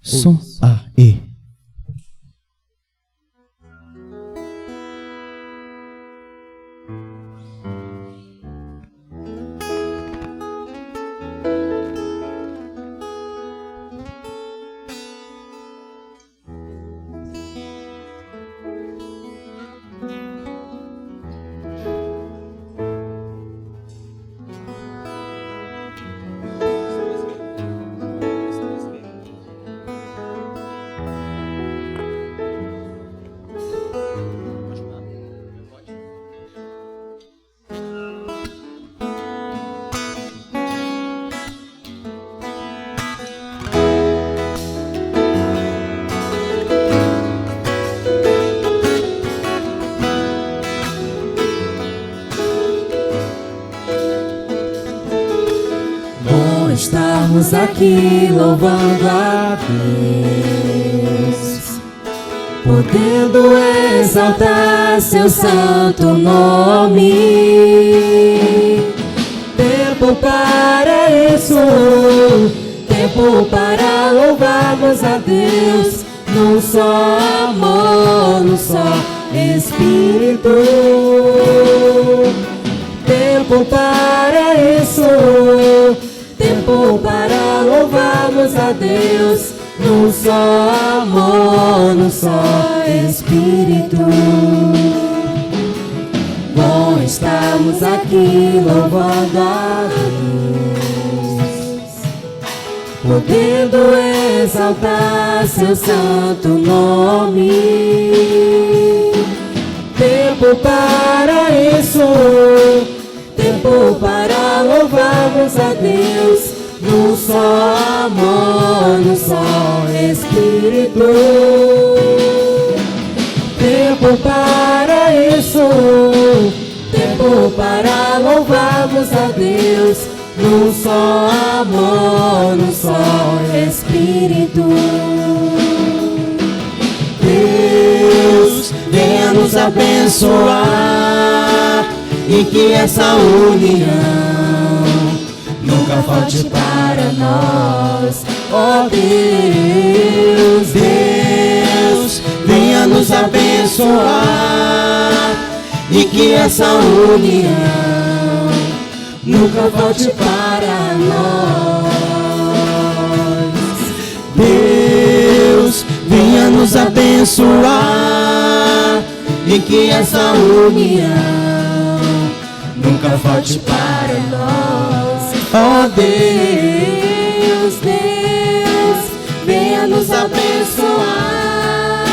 Som A, E. Estamos aqui louvando a Deus, podendo exaltar seu santo nome. Tempo para isso, tempo para louvarmos a Deus, num só amor, num só Espírito. Tempo para isso, tempo para louvarmos a Deus, num só amor, num só Espírito. Bom, estamos aqui louvando a Deus, podendo exaltar seu santo nome. Tempo para isso, tempo para louvarmos a Deus, num só amor, num só Espírito. Tempo para isso, tempo para louvarmos a Deus, num só amor, num só Espírito. Deus, venha nos abençoar, e que essa união nunca falte para nós. Ó Deus, Deus, venha nos abençoar, e que essa união nunca falte para nós. Deus, venha nos abençoar, e que essa união nunca falte para nós. Ó Deus, Deus, venha nos abençoar,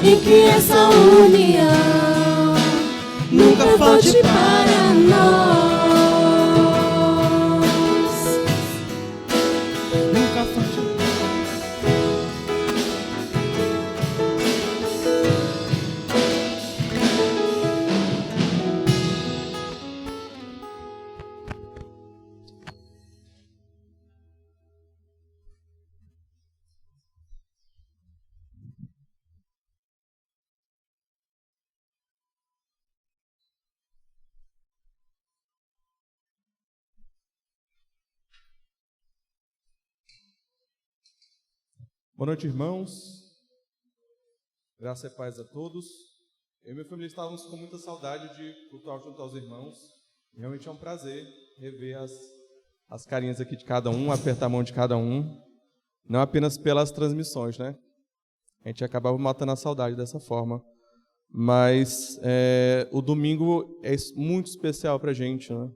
e que essa união nunca falte para nós. Nunca falte. Boa noite, irmãos. Graça e paz a todos. Eu e minha família estávamos com muita saudade de cultuar junto aos irmãos. Realmente é um prazer rever as carinhas aqui de cada um, apertar a mão de cada um. Não apenas pelas transmissões, né? A gente acabava matando a saudade dessa forma. Mas o domingo é muito especial para a gente, né?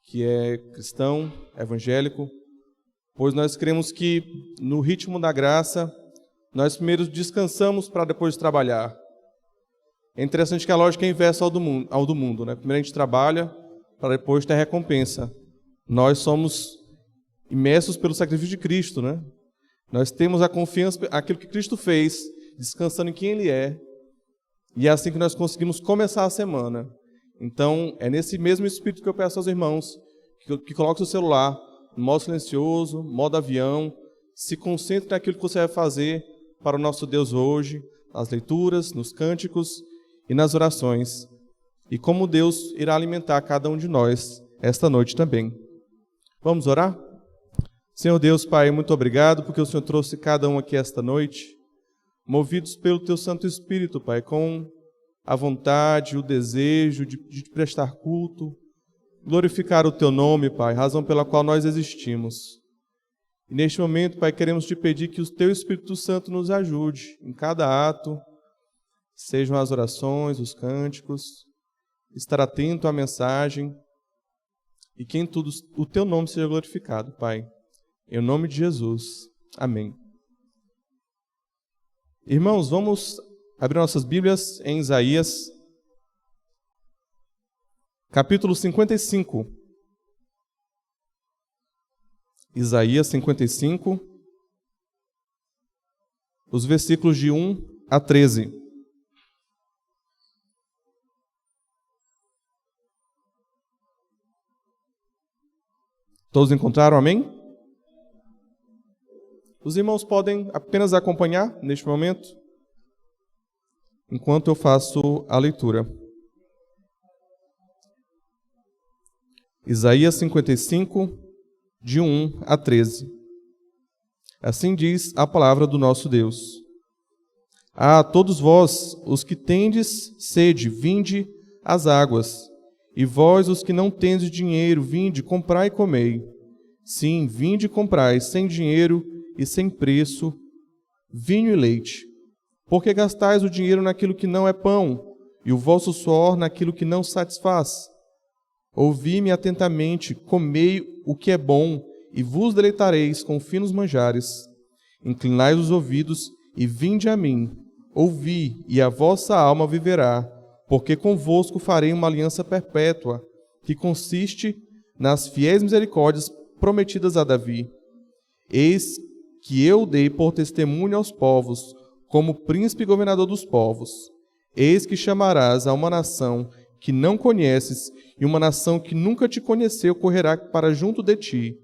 Que é cristão, evangélico, pois nós cremos que no ritmo da graça, nós primeiro descansamos para depois trabalhar. É interessante que a lógica é inversa ao do mundo, né? Primeiro a gente trabalha para depois ter recompensa. Nós somos imersos pelo sacrifício de Cristo, né? Nós temos a confiança naquilo que Cristo fez, descansando em quem Ele é. E é assim que nós conseguimos começar a semana. Então, é nesse mesmo espírito que eu peço aos irmãos que coloquem o seu celular no modo silencioso, modo avião, se concentre naquilo que você vai fazer para o nosso Deus hoje, nas leituras, nos cânticos e nas orações. E como Deus irá alimentar cada um de nós esta noite também. Vamos orar? Senhor Deus, Pai, muito obrigado porque o Senhor trouxe cada um aqui esta noite, movidos pelo Teu Santo Espírito, Pai, com a vontade, o desejo de te prestar culto, glorificar o Teu nome, Pai, razão pela qual nós existimos. E neste momento, Pai, queremos te pedir que o Teu Espírito Santo nos ajude em cada ato, sejam as orações, os cânticos, estar atento à mensagem e que em tudo o Teu nome seja glorificado, Pai. Em nome de Jesus. Amém. Irmãos, vamos abrir nossas Bíblias em Isaías, capítulo 55. Isaías 55, os versículos de 1 a 13. Todos encontraram? Amém? Os irmãos podem apenas acompanhar neste momento, enquanto eu faço a leitura. Isaías 55, de 1 a 13. Assim diz a palavra do nosso Deus. A todos vós, os que tendes sede, vinde às águas, e vós, os que não tendes dinheiro, vinde, comprai e comei. Sim, vinde e comprai, sem dinheiro e sem preço, vinho e leite. Porque gastais o dinheiro naquilo que não é pão, e o vosso suor naquilo que não satisfaz. Ouvi-me atentamente, comei o que é bom, e vos deleitareis com finos manjares. Inclinai os ouvidos e vinde a mim. Ouvi, e a vossa alma viverá, porque convosco farei uma aliança perpétua, que consiste nas fiéis misericórdias prometidas a Davi. Eis que eu dei por testemunho aos povos, como príncipe e governador dos povos. Eis que chamarás a uma nação que não conheces, e uma nação que nunca te conheceu correrá para junto de ti,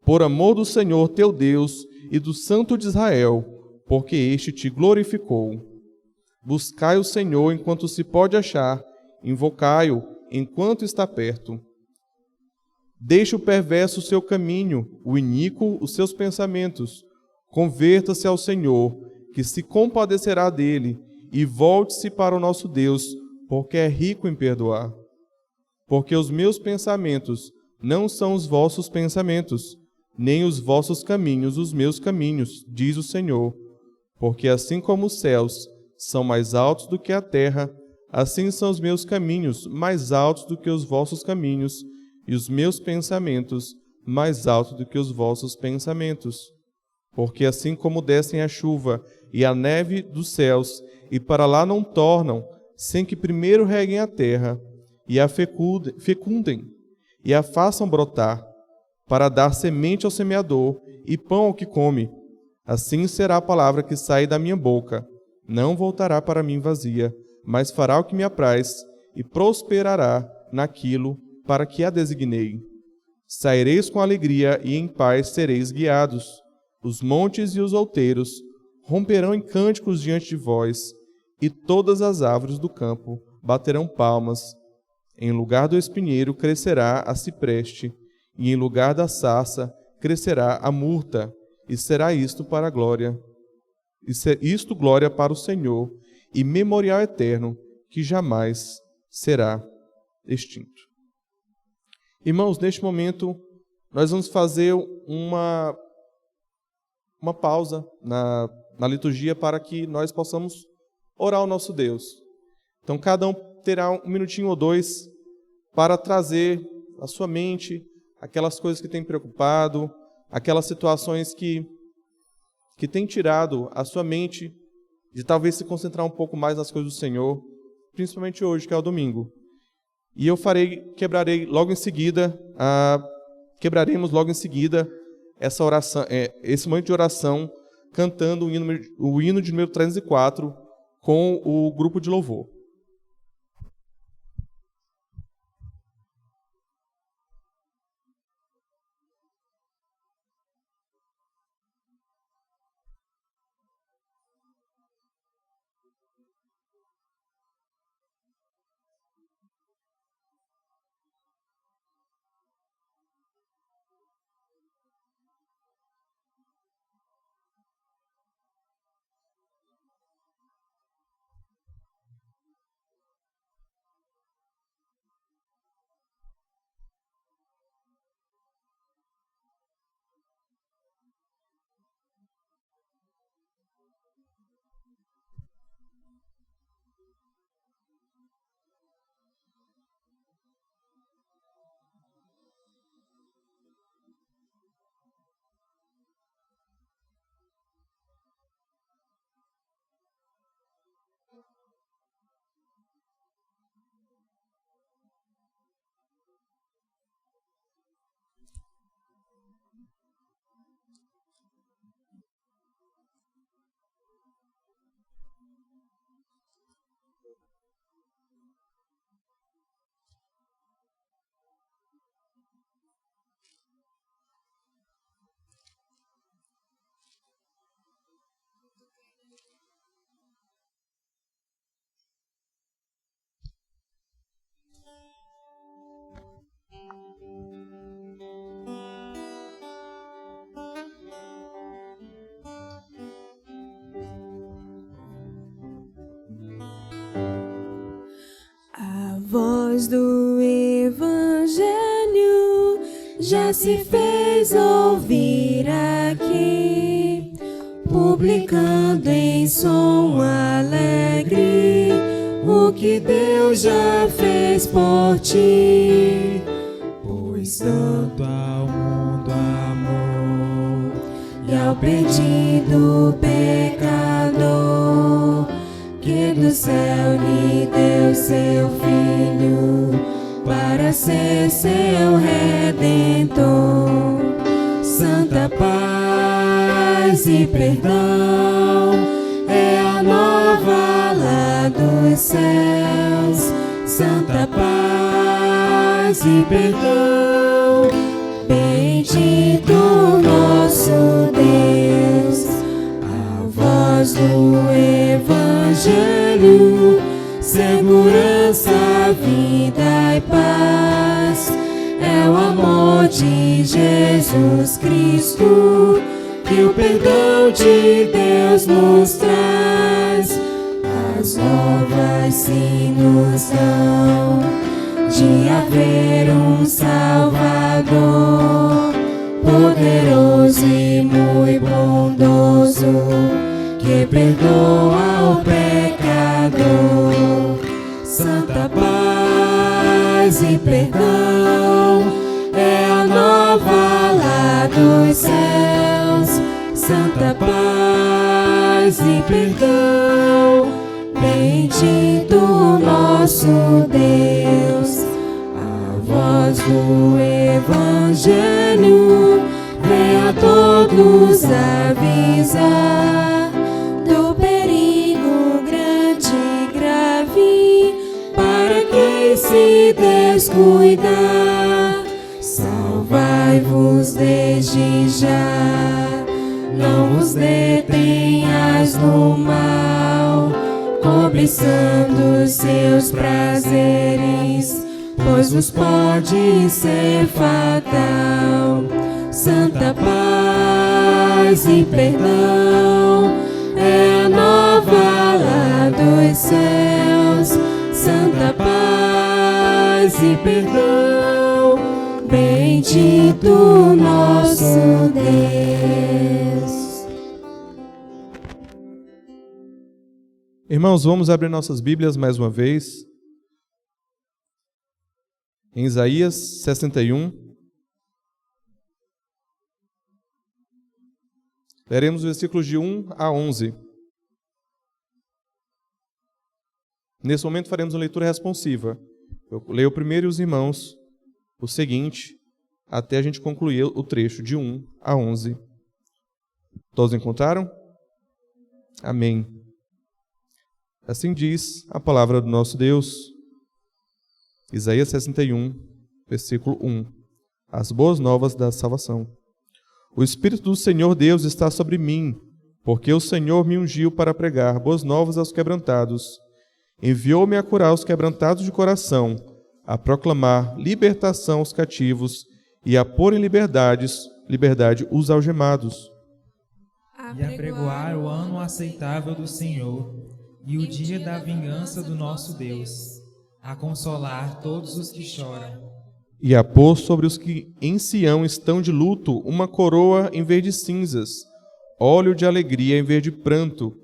por amor do Senhor teu Deus e do Santo de Israel, porque este te glorificou. Buscai o Senhor enquanto se pode achar, invocai-o enquanto está perto. Deixe o perverso o seu caminho, o iníquo os seus pensamentos. Converta-se ao Senhor, que se compadecerá dele, e volte-se para o nosso Deus, porque é rico em perdoar. Porque os meus pensamentos não são os vossos pensamentos, nem os vossos caminhos os meus caminhos, diz o Senhor. Porque assim como os céus são mais altos do que a terra, assim são os meus caminhos mais altos do que os vossos caminhos, e os meus pensamentos mais altos do que os vossos pensamentos. Porque assim como descem a chuva e a neve dos céus, e para lá não tornam, sem que primeiro reguem a terra, e a fecundem, e a façam brotar, para dar semente ao semeador e pão ao que come. Assim será a palavra que sai da minha boca. Não voltará para mim vazia, mas fará o que me apraz, e prosperará naquilo para que a designei. Saireis com alegria e em paz sereis guiados. Os montes e os outeiros romperão em cânticos diante de vós, e todas as árvores do campo baterão palmas. Em lugar do espinheiro crescerá a cipreste, e em lugar da sarça crescerá a murta, e será isto para a glória. Isto glória para o Senhor, e memorial eterno, que jamais será extinto. Irmãos, neste momento, nós vamos fazer uma pausa na liturgia para que nós possamos orar ao nosso Deus. Então, cada um terá um minutinho ou dois para trazer à sua mente aquelas coisas que tem preocupado, aquelas situações que tem tirado a sua mente de talvez se concentrar um pouco mais nas coisas do Senhor, principalmente hoje, que é o domingo. E eu quebraremos logo em seguida essa oração, esse momento de oração, cantando o hino de número 304 com o grupo de louvor. já se fez ouvir aqui, publicando em som alegre o que Deus já fez por ti. Pois tanto ao mundo amou e ao perdido pecador, que do céu lhe deu seu Filho para ser seu Redentor. Santa paz e perdão é a nova lá dos céus. Santa paz e perdão, bendito nosso Deus. A voz do Evangelho, segurança, vida e paz. É o amor de Jesus Cristo que o perdão de Deus nos traz. As novas se nos dão de haver um Salvador, poderoso e muito bondoso, que perdoa o pecador. Santa paz e perdão é a nova lá dos céus. Santa paz e perdão, bendito nosso Deus. A voz do Evangelho vem a todos avisar do perigo grande e grave para quem se descuidar. Salvai-vos desde já, não vos detenhas no mal, cobiçando seus prazeres, pois vos pode ser fatal. Santa paz e perdão é a nova lá dos céus. Santa paz e perdão, bendito nosso Deus. Irmãos, vamos abrir nossas Bíblias mais uma vez em Isaías 61. Leremos os versículos de 1 a 11. Nesse momento faremos uma leitura responsiva. Eu leio primeiro os irmãos o seguinte, até a gente concluir o trecho de 1 a 11. Todos encontraram? Amém. Assim diz a palavra do nosso Deus. Isaías 61, versículo 1. As boas novas da salvação. O Espírito do Senhor Deus está sobre mim, porque o Senhor me ungiu para pregar boas novas aos quebrantados. Enviou-me a curar os quebrantados de coração, a proclamar libertação aos cativos e a pôr em liberdade os algemados. E apregoar o ano aceitável do Senhor e o dia da vingança do nosso Deus, a consolar todos os que choram. E a pôr sobre os que em Sião estão de luto uma coroa em vez de cinzas, óleo de alegria em vez de pranto,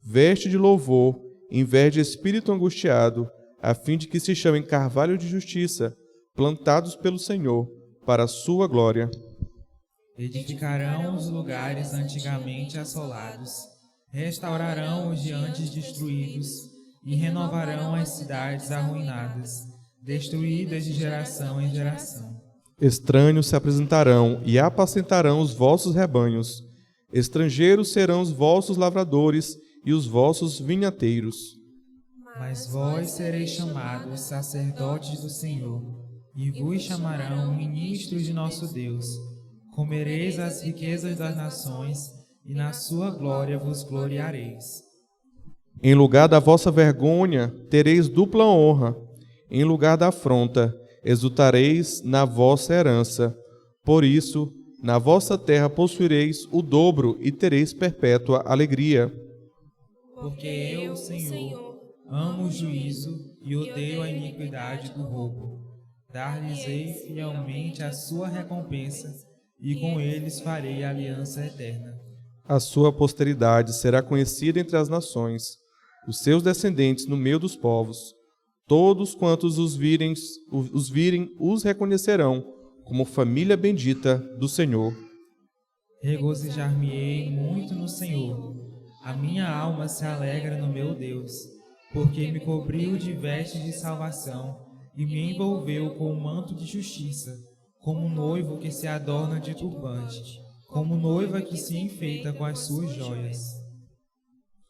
veste de louvor em vez de espírito angustiado, a fim de que se chamem carvalho de justiça, plantados pelo Senhor, para a sua glória. Edificarão os lugares antigamente assolados, restaurarão os de antes destruídos e renovarão as cidades arruinadas, destruídas de geração em geração. Estranhos se apresentarão e apacentarão os vossos rebanhos. Estrangeiros serão os vossos lavradores e os vossos vinhateiros. Mas vós sereis chamados sacerdotes do Senhor, e vos chamarão ministros de nosso Deus. Comereis as riquezas das nações, e na sua glória vos gloriareis. Em lugar da vossa vergonha, tereis dupla honra. Em lugar da afronta, exultareis na vossa herança. Por isso, na vossa terra possuireis o dobro e tereis perpétua alegria. Porque eu, Senhor, amo o juízo e odeio a iniquidade do roubo. Dar-lhes-ei fielmente a sua recompensa, e com eles farei aliança eterna. A sua posteridade será conhecida entre as nações, os seus descendentes no meio dos povos. Todos quantos os virem os reconhecerão como família bendita do Senhor. Regozijar-me-ei muito no Senhor. A minha alma se alegra no meu Deus, porque me cobriu de vestes de salvação e me envolveu com um manto de justiça, como um noivo que se adorna de turbante, como noiva que se enfeita com as suas joias.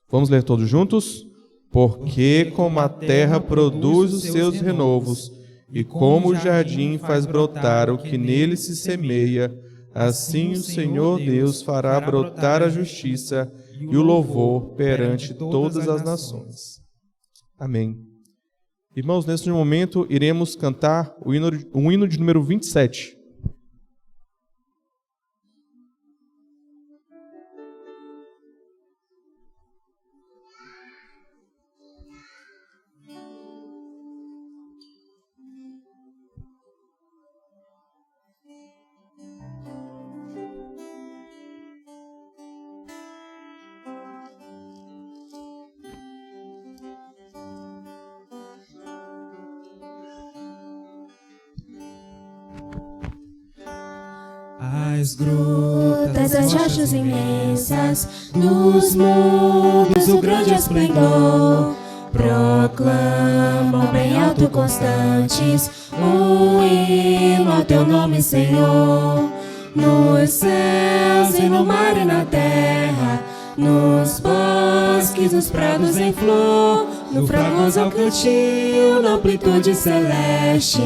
Vamos ler todos juntos? Porque como a terra produz os seus renovos, e como o jardim faz brotar o que nele se semeia, assim o Senhor Deus fará brotar a justiça e o louvor perante todas as nações. Amém. Irmãos, neste momento iremos cantar o hino de número 27. As grutas, as rochas imensas, nos mundos o grande esplendor, proclamam bem alto constantes um hino ao teu nome, Senhor. Nos céus e no mar e na terra, nos bosques, nos prados em flor, no fragoso ao cantil, na amplitude celeste,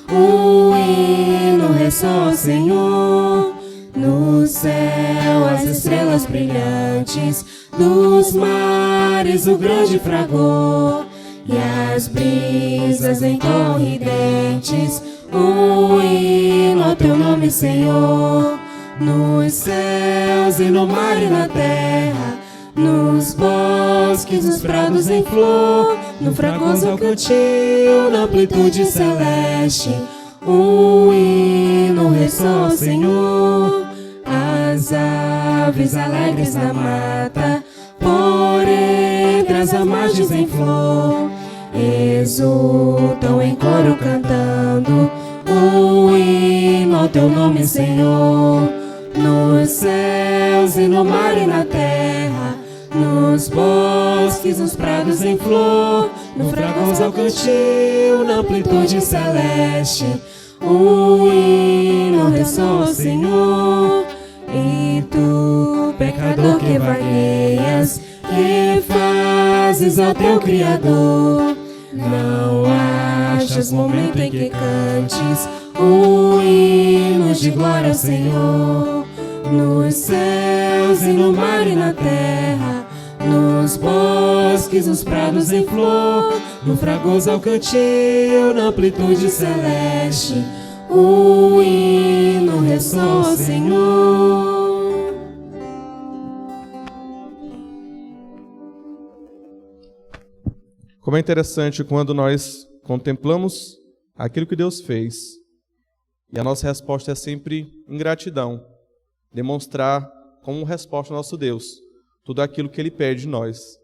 o hino ressoa, Senhor. No céu as estrelas brilhantes, dos mares o grande fragor, e as brisas entoam ridentes o hino ao teu nome, Senhor. Nos céus e no mar e na terra, nos bosques, nos prados em flor, no fragoso ao cantil, na amplitude celeste, o hino ressoa, Senhor. As aves alegres na mata, por entre as margens em flor, exultam em coro cantando o hino ao teu nome, Senhor. Nos céus e no mar e na terra, nos bosques, nos prados em flor, no fragoso ao cantil, na amplitude celeste, o hino ressoa, Senhor. E tu, pecador que vagueias, que fazes ao teu Criador, não achas momento em que cantes o hino de glória ao Senhor. Nos céus e no mar e na terra, nos bosques, nos prados em flor, no fragoso ao cantil, na amplitude celeste, o hino ressoa, Senhor. Como é interessante quando nós contemplamos aquilo que Deus fez e a nossa resposta é sempre ingratidão, demonstrar como resposta ao nosso Deus tudo aquilo que Ele pede de nós,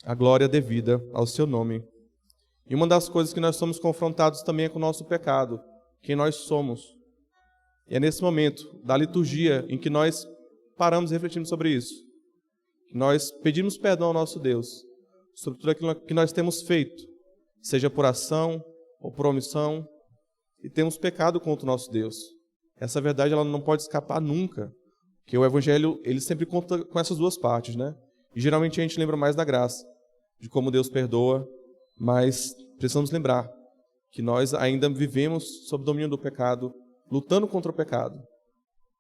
a glória devida ao Seu nome. E uma das coisas que nós somos confrontados também é com o nosso pecado, quem nós somos. E é nesse momento da liturgia em que nós paramos e refletimos sobre isso, que nós pedimos perdão ao nosso Deus sobre tudo aquilo que nós temos feito, seja por ação ou por omissão, e temos pecado contra o nosso Deus. Essa verdade ela não pode escapar nunca, porque o Evangelho ele sempre conta com essas duas partes, né? E geralmente a gente lembra mais da graça, de como Deus perdoa, mas precisamos lembrar que nós ainda vivemos sob o domínio do pecado, lutando contra o pecado,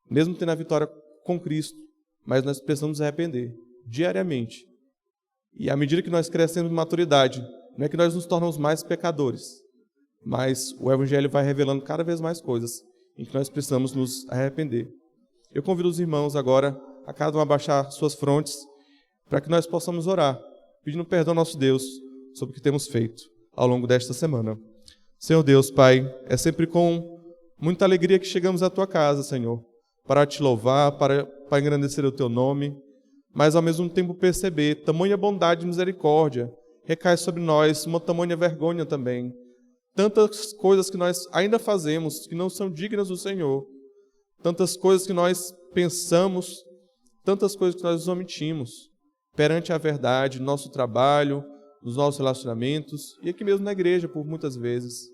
mesmo tendo a vitória com Cristo, mas nós precisamos arrepender diariamente. E à medida que nós crescemos em maturidade, não é que nós nos tornamos mais pecadores, mas o Evangelho vai revelando cada vez mais coisas em que nós precisamos nos arrepender. Eu convido os irmãos agora a cada um abaixar suas frontes para que nós possamos orar, pedindo perdão ao nosso Deus sobre o que temos feito ao longo desta semana. Senhor Deus, Pai, é sempre com muita alegria que chegamos à Tua casa, Senhor, para Te louvar, para engrandecer o Teu nome, mas ao mesmo tempo perceber tamanha bondade e misericórdia recai sobre nós, uma tamanha vergonha também. Tantas coisas que nós ainda fazemos que não são dignas do Senhor, tantas coisas que nós pensamos, tantas coisas que nós omitimos perante a verdade, no nosso trabalho, nos nossos relacionamentos e aqui mesmo na igreja, por muitas vezes.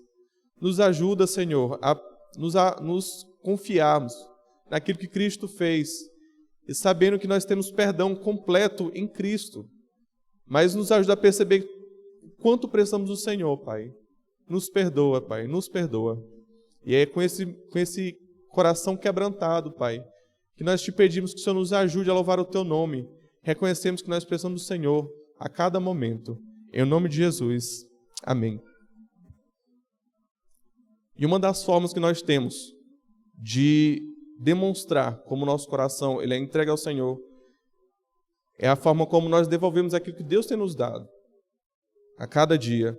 Nos ajuda, Senhor, a nos confiarmos naquilo que Cristo fez e sabendo que nós temos perdão completo em Cristo, mas nos ajuda a perceber quanto precisamos do Senhor, Pai. Nos perdoa, Pai, nos perdoa. E é com esse coração quebrantado, Pai, que nós te pedimos que o Senhor nos ajude a louvar o Teu nome. Reconhecemos que nós precisamos do Senhor a cada momento. Em nome de Jesus. Amém. E uma das formas que nós temos de demonstrar como o nosso coração ele é entregue ao Senhor é a forma como nós devolvemos aquilo que Deus tem nos dado a cada dia.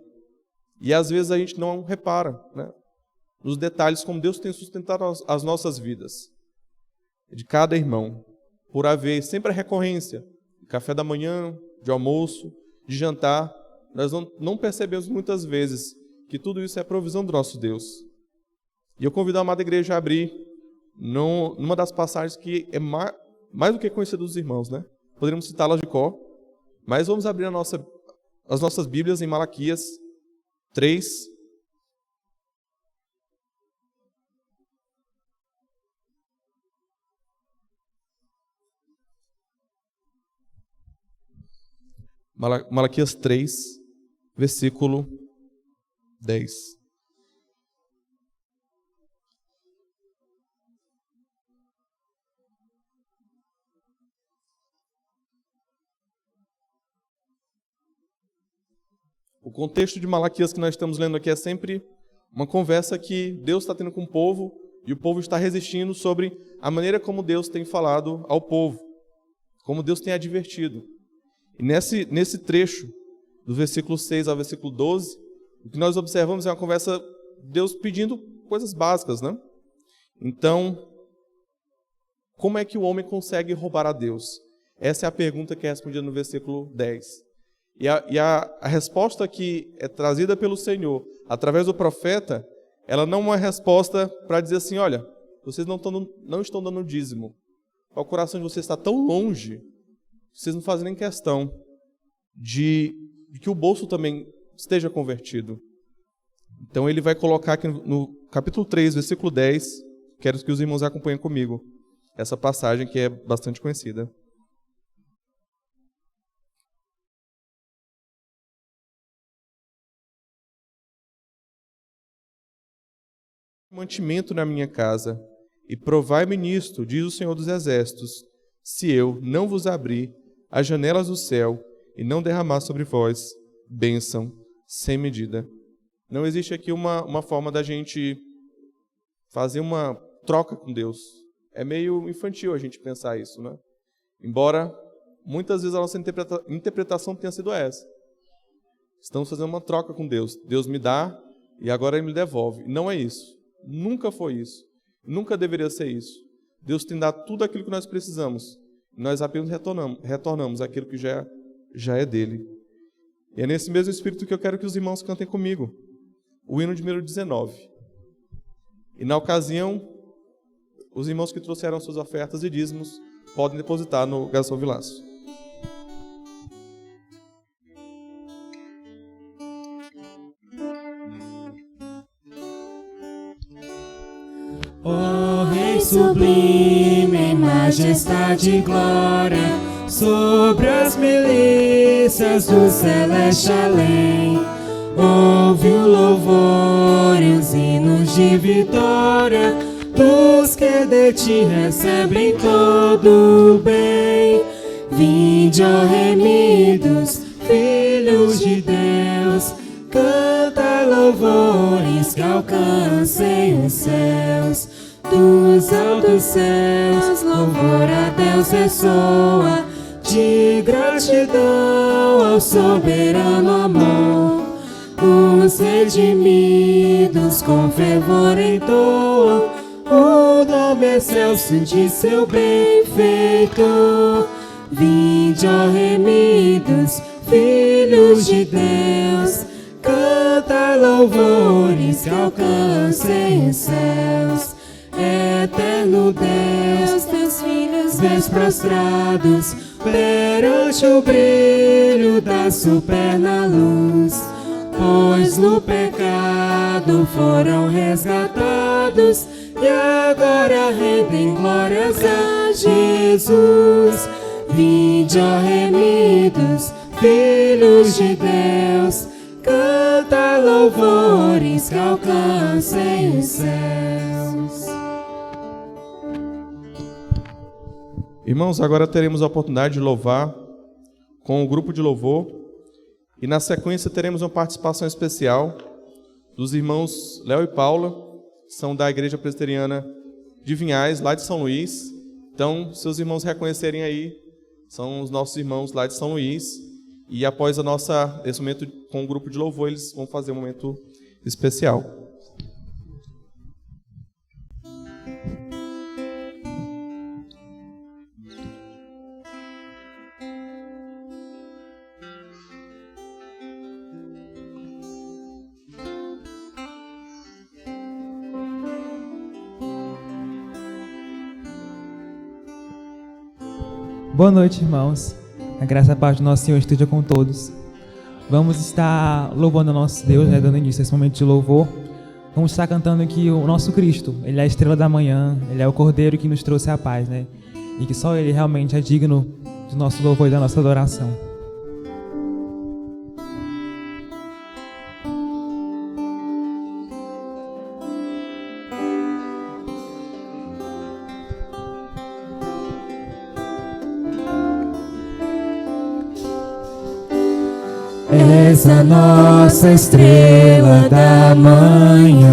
E às vezes a gente não repara, né, nos detalhes como Deus tem sustentado as nossas vidas. De cada irmão, por haver sempre a recorrência, de café da manhã, de almoço, de jantar, nós não percebemos muitas vezes que tudo isso é provisão do nosso Deus. E eu convido a amada igreja a abrir numa das passagens que é mais do que conhecida dos irmãos, né? Poderíamos citá-las de cor, mas vamos abrir as nossas Bíblias em Malaquias 3. Malaquias 3, versículo 10. O contexto de Malaquias que nós estamos lendo aqui é sempre uma conversa que Deus está tendo com o povo e o povo está resistindo sobre a maneira como Deus tem falado ao povo, como Deus tem advertido. E nesse trecho, do versículo 6 ao versículo 12, o que nós observamos é uma conversa de Deus pedindo coisas básicas, né? Então, como é que o homem consegue roubar a Deus? Essa é a pergunta que é respondida no versículo 10. E a resposta que é trazida pelo Senhor, através do profeta, ela não é uma resposta para dizer assim, olha, vocês não estão dando dízimo. O coração de vocês está tão longe, vocês não fazem nem questão de que o bolso também esteja convertido. Então ele vai colocar aqui no capítulo 3, versículo 10, quero que os irmãos acompanhem comigo, essa passagem que é bastante conhecida. Mantimento na minha casa, e provai-me nisto, diz o Senhor dos Exércitos, se eu não vos abrir as janelas do céu e não derramar sobre vós bênção sem medida. Não existe aqui uma forma da gente fazer uma troca com Deus. É meio infantil a gente pensar isso, né? Embora muitas vezes a nossa interpretação tenha sido essa. Estamos fazendo uma troca com Deus. Deus me dá e agora Ele me devolve. Não é isso. Nunca foi isso. Nunca deveria ser isso. Deus tem dado tudo aquilo que nós precisamos. Nós apenas retornamos aquilo que já é dele. E é nesse mesmo espírito que eu quero que os irmãos cantem comigo. O hino de número 19. E na ocasião, os irmãos que trouxeram suas ofertas e dízimos podem depositar no Gasol Vilaço. Ó Rei sublime em majestade e glória, sobre as milícias do celeste além, ouve o louvor e os hinos de vitória dos que de ti recebem todo o bem. Vinde, ó remidos, filhos de Deus, canta louvores que alcancem os céus. Dos altos céus, louvor a Deus ressoa, de gratidão ao soberano amor. os redimidos com fervor entoam o nome excelso de seu bem feito. Vinde, ó remidos, filhos de Deus, canta louvores que alcancem os céus. Eterno Deus, teus filhos vês prostrados perante o brilho da superna luz, pois no pecado foram resgatados e agora rendem glórias a Jesus. Vinde, ó remidos, filhos de Deus, canta louvores que alcancem os céus. Irmãos, agora teremos a oportunidade de louvar com o grupo de louvor e na sequência teremos uma participação especial dos irmãos Léo e Paula, são da Igreja Presbiteriana de Vinhais, lá de São Luís. Então, seus irmãos reconhecerem aí, são os nossos irmãos lá de São Luís. E após esse momento com o grupo de louvor, eles vão fazer um momento especial. Boa noite, irmãos. A graça e a paz do nosso Senhor esteja com todos. Vamos estar louvando o nosso Deus, dando início a esse momento de louvor. Vamos estar cantando aqui o nosso Cristo. Ele é a estrela da manhã, Ele é o Cordeiro que nos trouxe a paz, né? E que só Ele realmente é digno do nosso louvor e da nossa adoração. És a nossa estrela da manhã,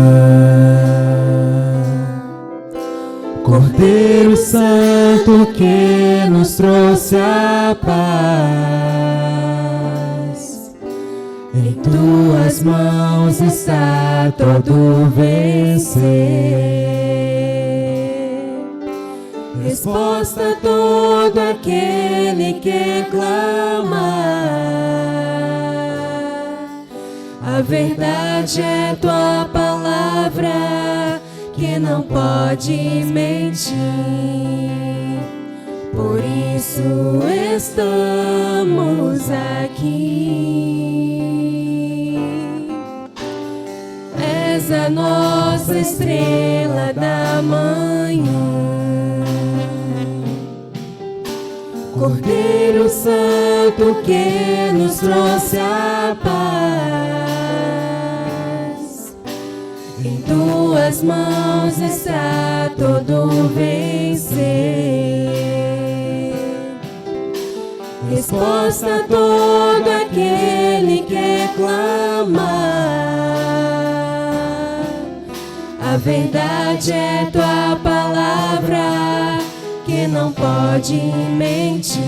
Cordeiro Santo que nos trouxe a paz. Em tuas mãos está todo vencer, resposta a todo aquele que clama. A verdade é tua palavra, que não pode mentir. Por isso estamos aqui. És a nossa estrela da manhã, Cordeiro Santo que nos trouxe a paz. Em tuas mãos está todo vencer, resposta a todo aquele que clama. A verdade é tua palavra, que não pode mentir.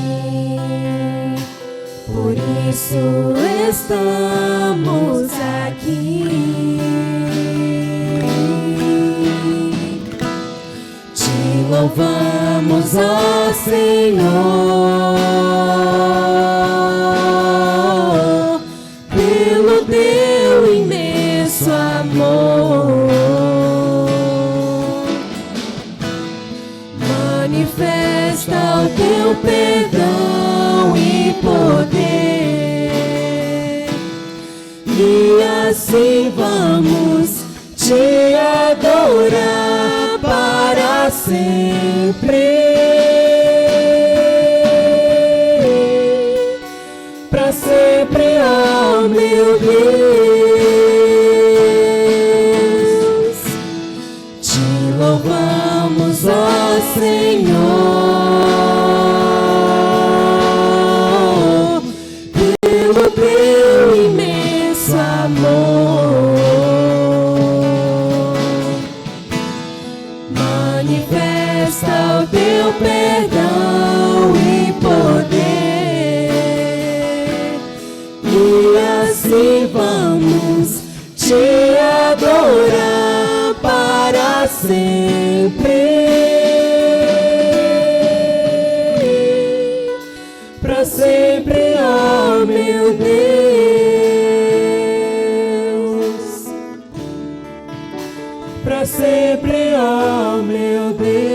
Por isso estamos aqui. Te louvamos, ó Senhor, pelo teu imenso amor. Manifesta o teu perdão e poder, e assim vamos te adorar para sempre. Para sempre, ó meu Deus, te louvamos, ó Senhor, pelo teu imenso amor. Manifesta o teu perdão e poder, e assim vamos te adorar para sempre. Para sempre, ó meu Deus. Para sempre, ó meu Deus.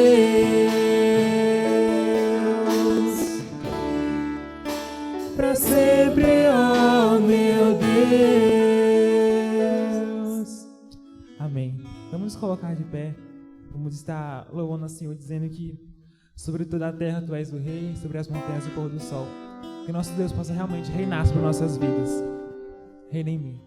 Para sempre, ó meu Deus. Amém. Vamos nos colocar de pé. Vamos estar louvando ao Senhor, dizendo que sobre toda a terra tu és o rei, sobre as montanhas o pôr do sol. Que nosso Deus possa realmente reinar sobre nossas vidas. Reina em mim.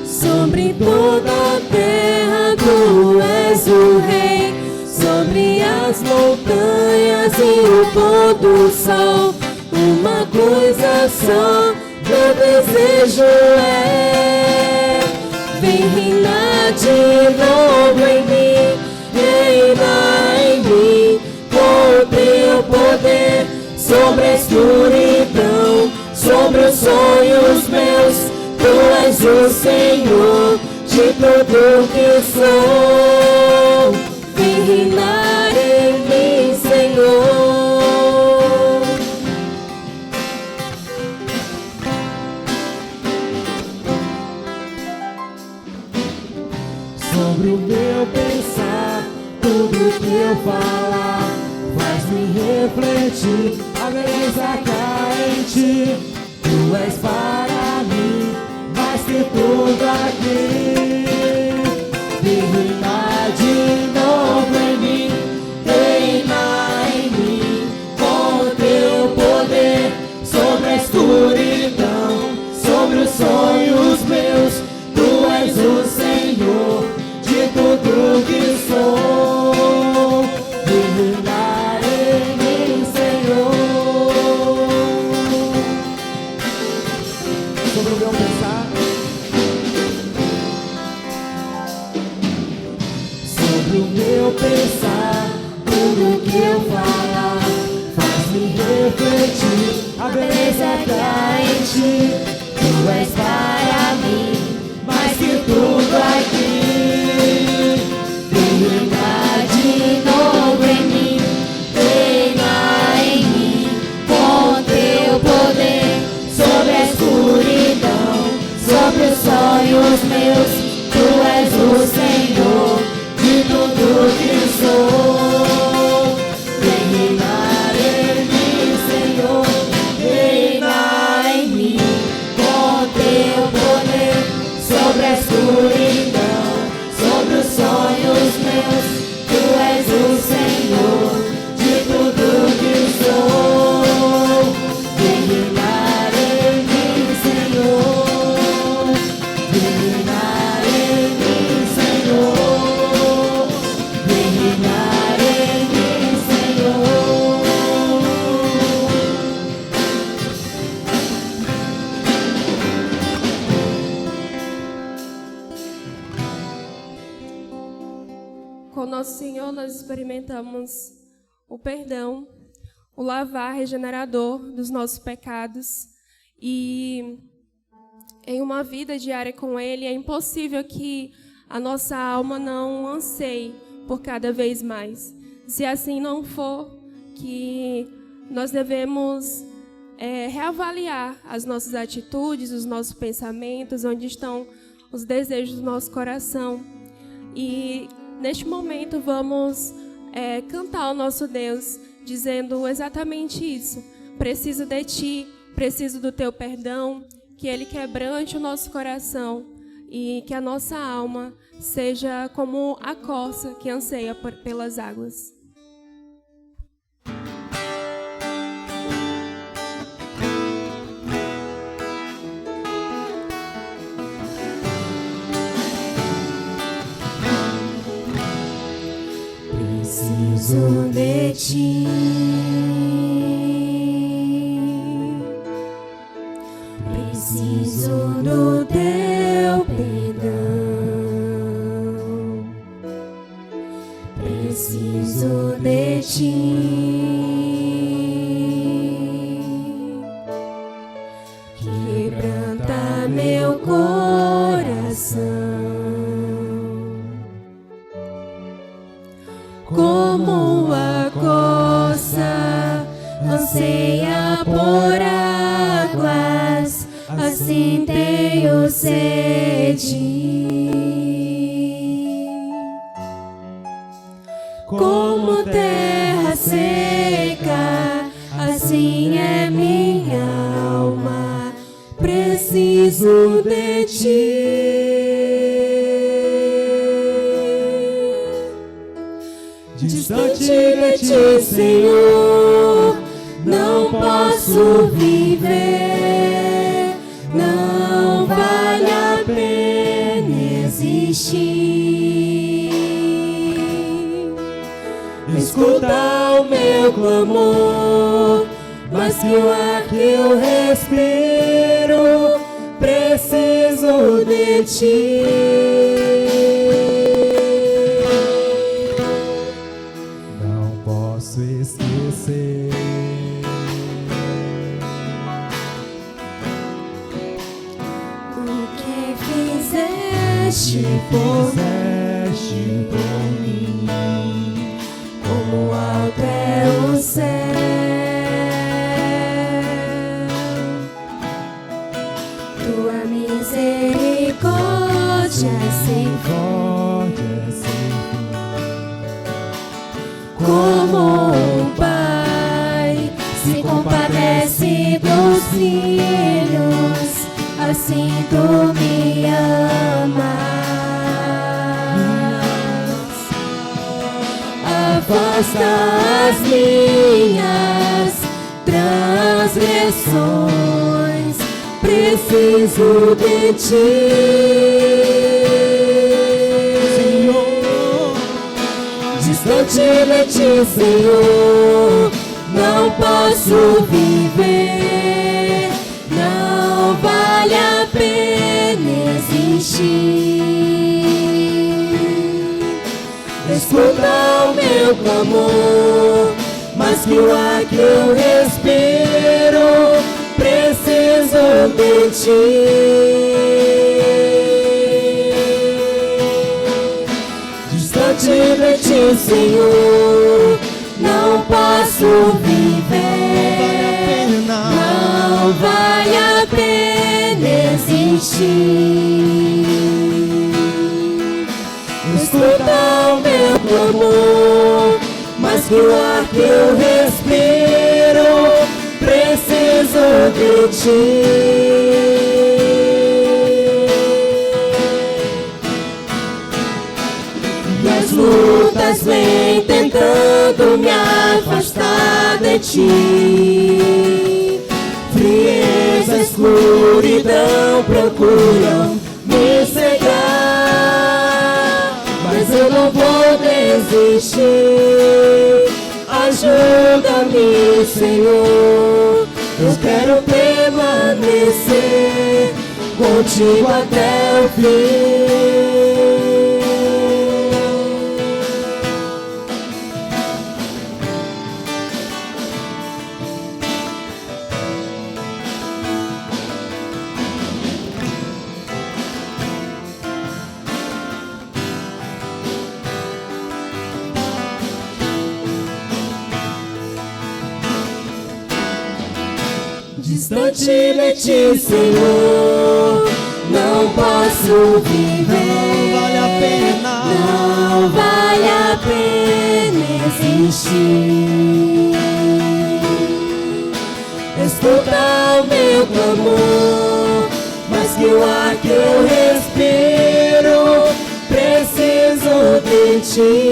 Sobre toda a terra tu és o rei, sobre as montanhas e o pôr do sol. Uma coisa só meu desejo é: vem reinar de novo em mim, reinar em mim com o teu poder, sobre a escuridão, sobre os sonhos meus. Tu és o Senhor de tudo que sou. Vem reinar em mim, Senhor. Sobre o meu pensar, tudo que eu falar, faz-me refletir a beleza que há em ti. Tu és para mim mais que tudo aqui. Vem reinar de novo em mim, reinar em mim com o teu poder, sobre a escuridão, sobre os sonhos meus. Tu és o Senhor de tudo que sou. Vem reinar em mim, Senhor. Sobre o meu pensar, sobre o meu pensar, tudo que eu falar, faz-me refletir a beleza que há em ti. Tu és para mim mais que tudo aqui. Vem reinar de novo em mim, reinar em mim com o teu poder, sobre a escuridão, sobre os sonhos meus. Tu és o Senhor de tudo que sou. Vem reinar em mim, Senhor, reinar em mim com o teu poder, sobre a escuridão, sobre os sonhos meus. Tu és o Senhor de tudo que sou. Vem reinar em mim, Senhor. Vem reinar em mim, Senhor. Vem reinar em mim, Senhor. Com Nosso Senhor, nós experimentamos o perdão, o lavar regenerador dos nossos pecados. E em uma vida diária com Ele, é impossível que a nossa alma não anseie por cada vez mais. Se assim não for, que nós devemos reavaliar as nossas atitudes, os nossos pensamentos, onde estão os desejos do nosso coração. E neste momento vamos cantar ao nosso Deus, dizendo exatamente isso. Preciso de Ti, preciso do Teu perdão, que Ele quebrante o nosso coração e que a nossa alma seja como a corça que anseia pelas águas. Preciso de Ti, ti. Quebranta meu coração, como a coça anseia por águas, assim tenho sede. Como terra seca, assim é minha alma, preciso de ti. Distante de ti, Senhor, não posso viver, não vale a pena existir. Escuta o meu clamor, mas que o ar que eu respiro, preciso de ti. Não posso esquecer O que fizeste por mim, como alto é o céu. Tua misericórdia sem fim, como um pai se compadece dos filhos, assim tu me amas. Afasta as minhas transgressões, preciso de ti. Senhor, distante de ti, Senhor, não posso viver, não vale a pena existir. Escuta o meu clamor, mas que o ar que eu respiro, preciso de ti. Distante de ti, Senhor, não posso viver, não vale a pena existir. Escuta o meu clamor, mas que o ar que eu respiro, preciso de ti. E as lutas vêm tentando me afastar de ti. Frieza, escuridão procuram me cegar, mas eu não vou desistir. Ajuda-me, Senhor, eu quero permanecer contigo até o fim. Distante de ti, Senhor, não posso viver, não vale a pena existir. Escuta o meu clamor, mas que o ar que eu respiro, preciso de ti.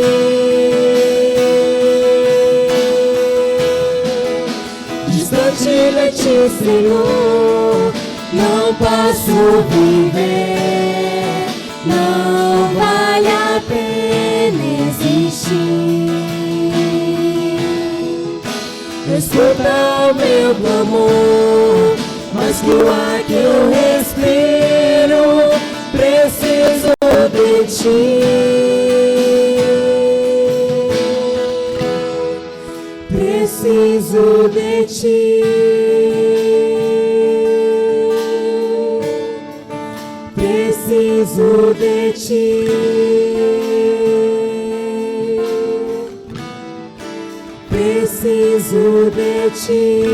Distante de ti, Senhor, não posso viver, não vale a pena existir. Escuta o meu clamor, mas que o ar que eu respiro, preciso de ti. Preciso de ti. Preciso de ti. Preciso de ti.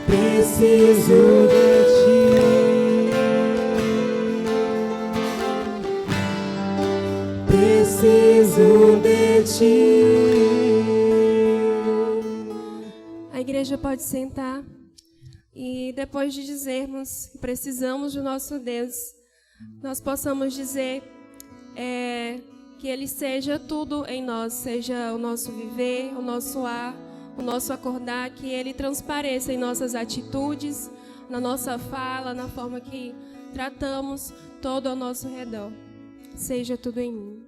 Preciso de ti. Preciso de ti. A igreja pode sentar. E depois de dizermos que precisamos do nosso Deus, nós possamos dizer que Ele seja tudo em nós, seja o nosso viver, o nosso ar, o nosso acordar, que Ele transpareça em nossas atitudes, na nossa fala, na forma que tratamos todo ao nosso redor. Seja tudo em mim.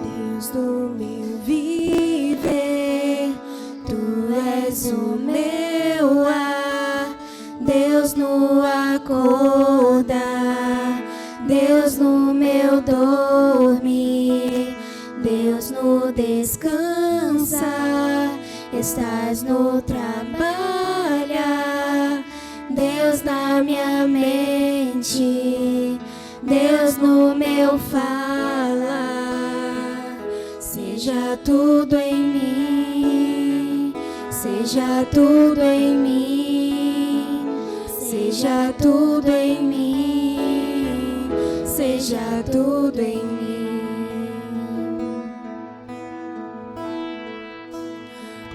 Deus do meu viver, Tu és o meu ar, Deus no acordar, Deus no meu dormir, Deus no descansar, estás no trabalhar, Deus na minha mente, Deus no meu falar. Seja tudo em mim, seja tudo em mim, seja tudo em mim, seja tudo em mim.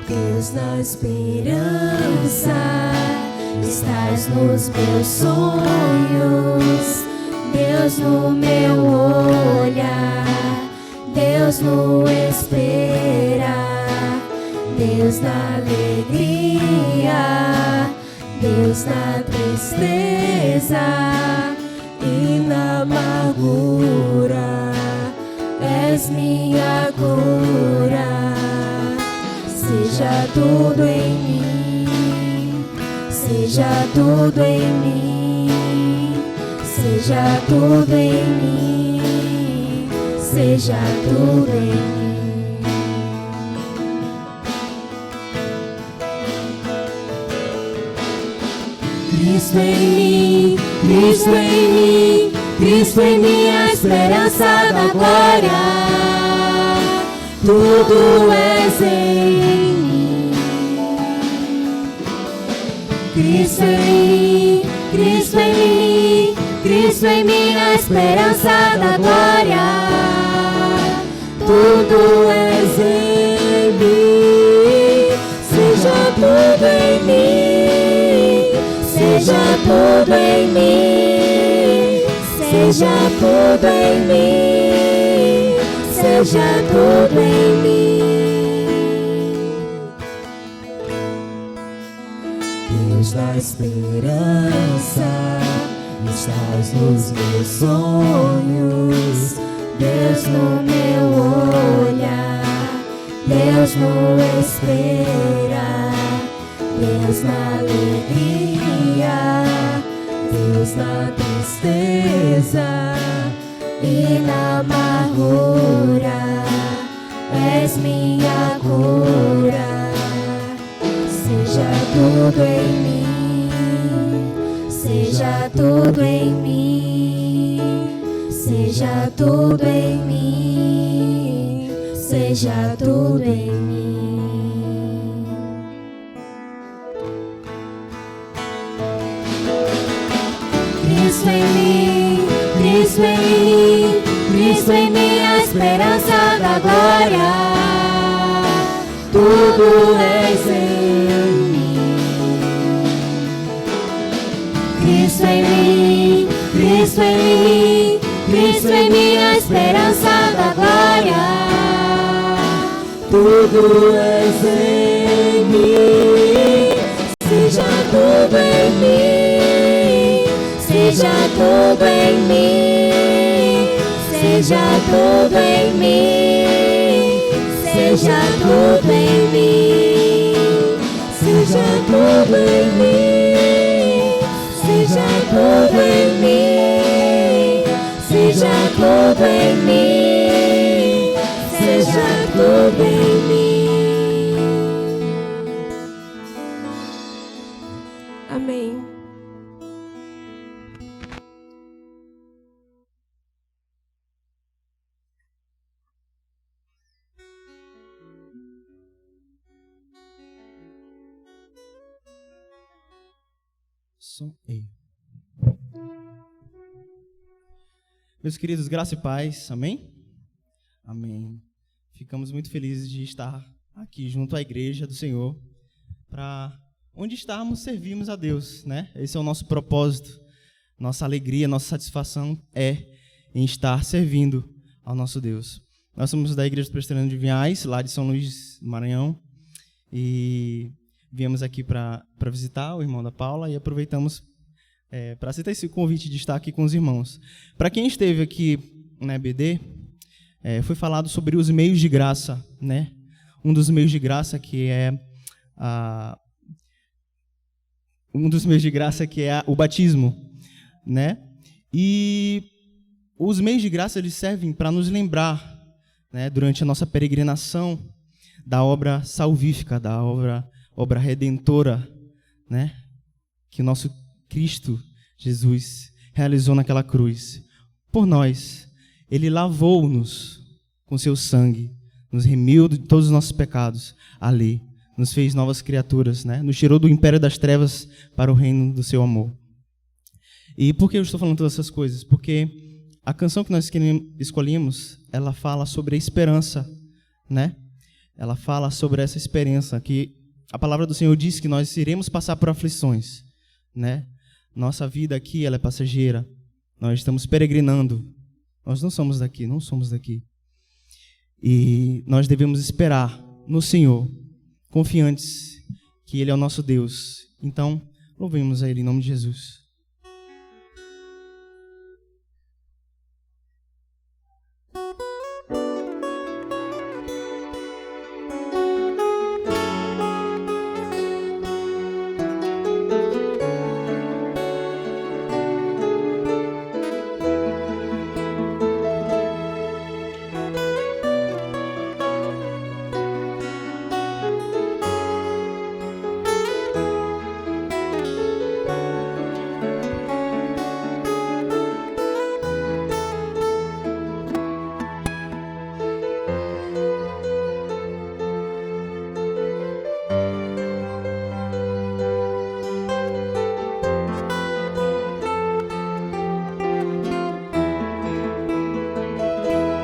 Deus na esperança, estás nos meus sonhos, Deus no meu olhar, Deus no esperar, Deus na alegria, Deus na tristeza e na amargura, és minha cura. Seja tudo em mim, seja tudo em mim, seja tudo em mim, seja tudo em mim. Cristo em mim, Cristo em mim, Cristo em mim, a esperança da glória. Tudo és em mim. Cristo em mim, Cristo em mim, Cristo em mim, a esperança da glória. Tudo és em mim. Seja tudo em mim, seja tudo em mim, seja tudo em mim, seja tudo em mim. Deus da esperança, estás nos meus sonhos, Deus no meu olhar, Deus no esperar, Deus na alegria, Deus na tristeza e na amargura, és minha cura. Seja tudo em mim, seja tudo em mim, seja tudo em mim, seja tudo em mim. Cristo em mim, Cristo em mim, Cristo em mim, a esperança da glória. Tudo és em mim. Cristo em mim, Cristo em mim, Cristo em mim, a esperança da glória. Tudo és em mim. Seja tudo em mim, seja tudo em mim, seja tudo em mim, seja tudo em mim, tudo em mim, seja tudo em mim, seja tudo em mim, seja tudo em mim. Amém. Meus queridos, graça e paz, amém? Amém. Ficamos muito felizes de estar aqui junto à igreja do Senhor, para onde estarmos, servirmos a Deus, né? Esse é o nosso propósito, nossa alegria, nossa satisfação é em estar servindo ao nosso Deus. Nós somos da Igreja Presbiteriana de Vinhais, lá de São Luís do Maranhão, e viemos aqui para visitar o irmão da Paula e aproveitamos para aceitar esse convite de estar aqui com os irmãos. Para quem esteve aqui na EBD, foi falado sobre os meios de graça, né? Um dos meios de graça que é o batismo, né? E os meios de graça eles servem para nos lembrar, né, durante a nossa peregrinação, da obra salvífica, da obra redentora, né, que o nosso Cristo Jesus realizou naquela cruz por nós. Ele lavou-nos com seu sangue, nos remiu de todos os nossos pecados ali, nos fez novas criaturas, né? Nos tirou do império das trevas para o reino do seu amor. E por que eu estou falando todas essas coisas? Porque a canção que nós escolhemos, ela fala sobre a esperança, né? Ela fala sobre essa esperança, que a palavra do Senhor diz que nós iremos passar por aflições, né? Nossa vida aqui, ela é passageira. Nós estamos peregrinando. Nós não somos daqui, não somos daqui. E nós devemos esperar no Senhor, confiantes que Ele é o nosso Deus. Então, louvemos a Ele em nome de Jesus.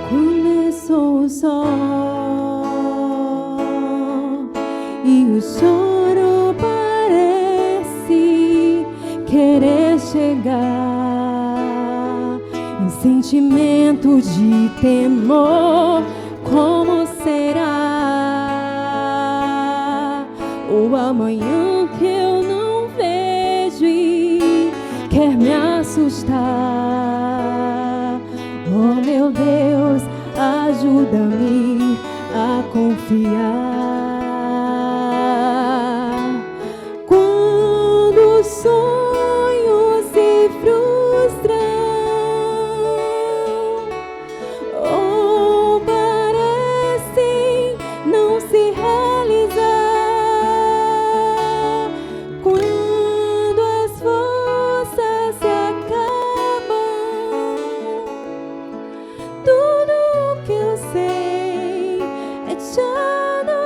Começou o sol e o choro parece querer chegar. Um sentimento de temor, como será? O amanhã que eu não vejo e quer me assustar. Oh meu Deus, ajuda-me a confiar. Quando os sonhos se frustram ou parecem não se realizar, quando as forças se acabam, tudo que eu sei é te adorar.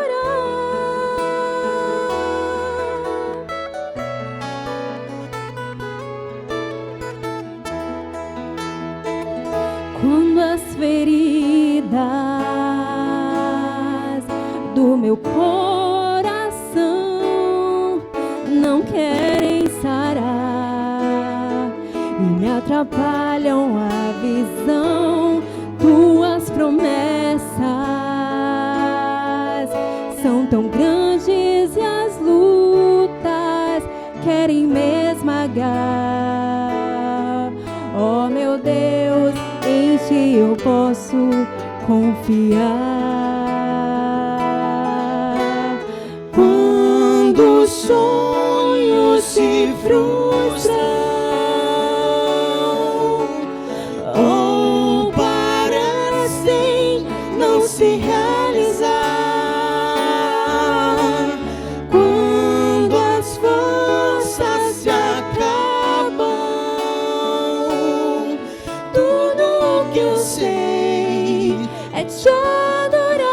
Quando as feridas do meu coração não querem sarar e me atrapalham a visão, tuas promessas são tão grandes e as lutas querem me esmagar. Oh meu Deus, em ti eu posso confiar. Quando os sonhos se frustram ou parecem não se realizar. Quando as forças se acabam, tudo o que eu sei é te adorar.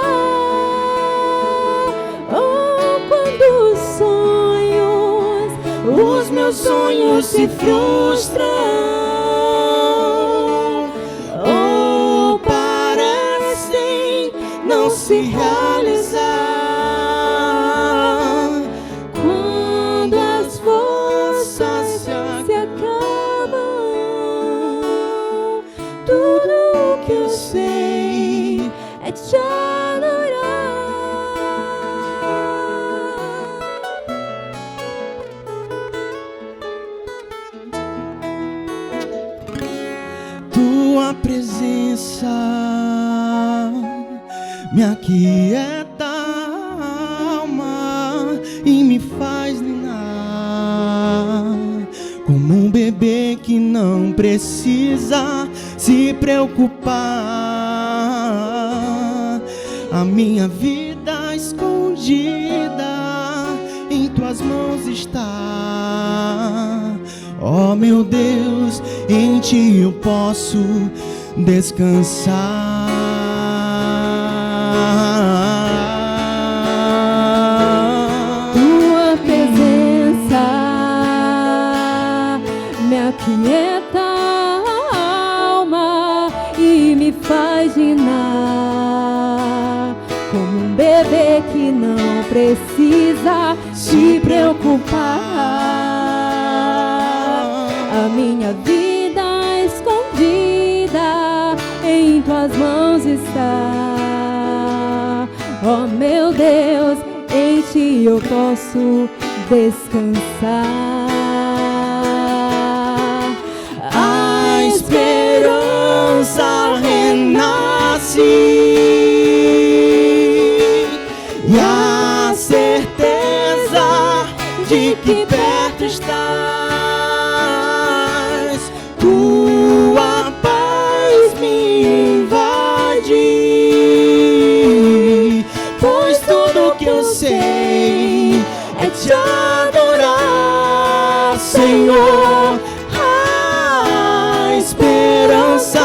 Oh, quando os meus sonhos se frustram ou parecem não se realizar. Quando as forças se acabam, tudo o que eu sei é te adorar. Tua presença me aquieta a alma e me faz ninar como um bebê que não precisa se preocupar. A minha vida escondida em tuas mãos está. Oh, meu Deus, em ti eu posso descansar. Tua presença me aquieta a alma e me faz ninar como um bebê que não precisa se preocupar. A minha vida escondida em tuas mãos está. Oh, meu Deus, em ti eu posso descansar. A esperança renasce e a certeza de que perto estás. Tua paz me invade, pois tudo que eu sei é te adorar, Senhor. A esperança,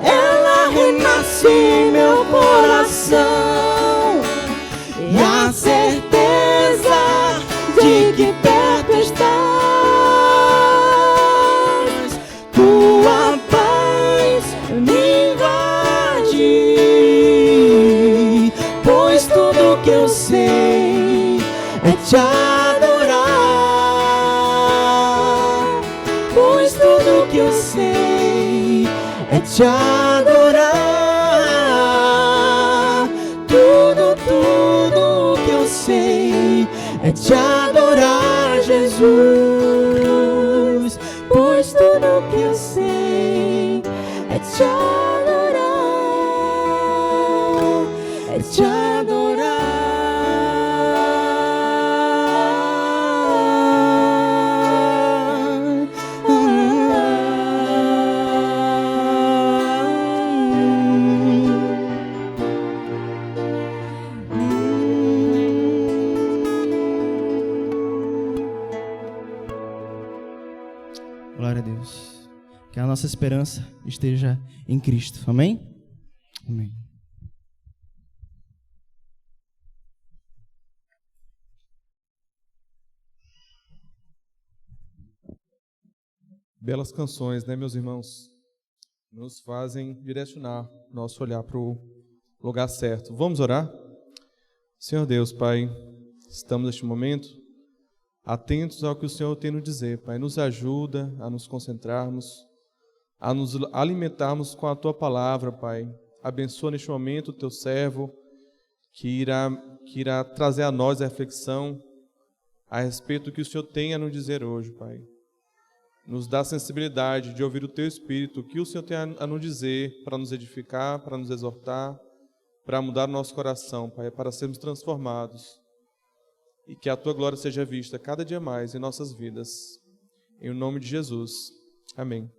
ela renasce em meu coração, e a certeza de que perto estás. Tua paz me invade, pois tudo que eu sei é te adorar. Pois tudo que eu sei é te adorar. Tudo que eu sei é te adorar, Jesus. Pois tudo que eu sei é te adorar, é te adorar. Glória a Deus. Que a nossa esperança esteja em Cristo. Amém? Amém. Belas canções, né, meus irmãos? Nos fazem direcionar nosso olhar para o lugar certo. Vamos orar? Senhor Deus, Pai, estamos neste momento atentos ao que o Senhor tem nos dizer, Pai. Nos ajuda a nos concentrarmos, a nos alimentarmos com a Tua palavra, Pai. Abençoa neste momento o Teu servo, que irá trazer a nós a reflexão a respeito do que o Senhor tem a nos dizer hoje, Pai. Nos dá sensibilidade de ouvir o Teu Espírito, o que o Senhor tem a nos dizer, para nos edificar, para nos exortar, para mudar o nosso coração, Pai, para sermos transformados. e que a Tua glória seja vista cada dia mais em nossas vidas. Em nome de Jesus. Amém.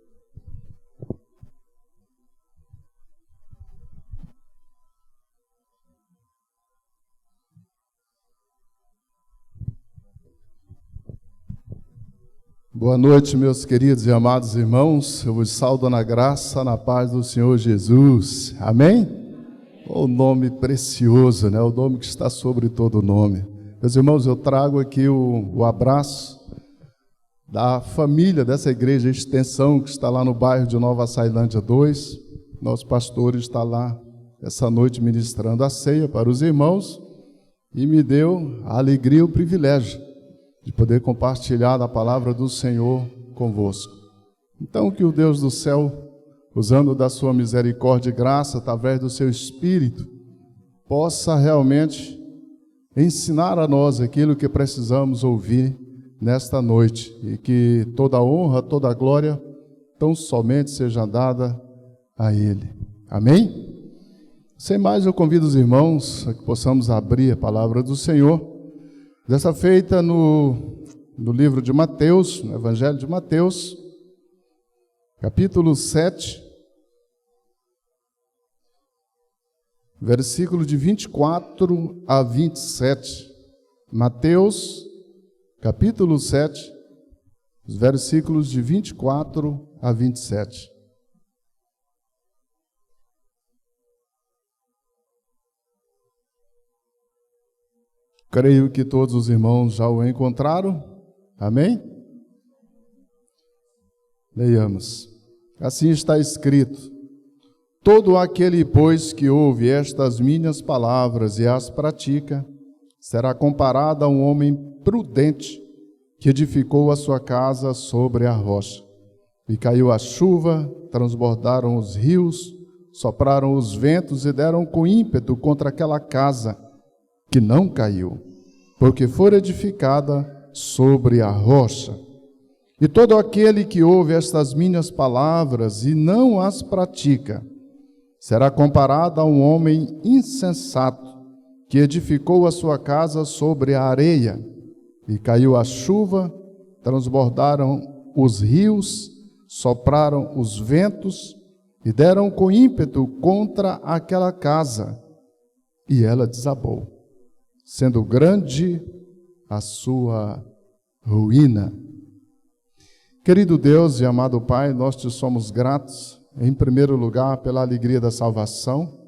Boa noite, meus queridos e amados irmãos. Eu vos saudo na graça, na paz do Senhor Jesus. Amém? O nome precioso, né? O nome que está sobre todo nome. Meus irmãos, eu trago aqui o abraço da família dessa igreja Extensão, que está lá no bairro de Nova Sailândia 2. Nosso pastor está lá essa noite ministrando a ceia para os irmãos e me deu a alegria e o privilégio de poder compartilhar a palavra do Senhor convosco. Então, que o Deus do céu, usando da sua misericórdia e graça, através do seu Espírito, possa realmente ensinar a nós aquilo que precisamos ouvir nesta noite, e que toda a honra, toda a glória, tão somente seja dada a Ele. Amém? Sem mais, eu convido os irmãos a que possamos abrir a palavra do Senhor. Dessa feita no livro de Mateus, no Evangelho de Mateus, capítulo 7, versículo de 24 a 27. Mateus, capítulo 7, os versículos de 24 a 27. Creio que todos os irmãos já o encontraram. Amém? Leiamos. Assim está escrito: todo aquele, pois, que ouve estas minhas palavras e as pratica, será comparado a um homem prudente que edificou a sua casa sobre a rocha. E caiu a chuva, transbordaram os rios, sopraram os ventos e deram com ímpeto contra aquela casa, que não caiu, porque foi edificada sobre a rocha. E todo aquele que ouve estas minhas palavras e não as pratica, será comparado a um homem insensato, que edificou a sua casa sobre a areia. E caiu a chuva, transbordaram os rios, sopraram os ventos e deram com ímpeto contra aquela casa, e ela desabou, sendo grande a sua ruína. Querido Deus e amado Pai, nós te somos gratos, em primeiro lugar, pela alegria da salvação,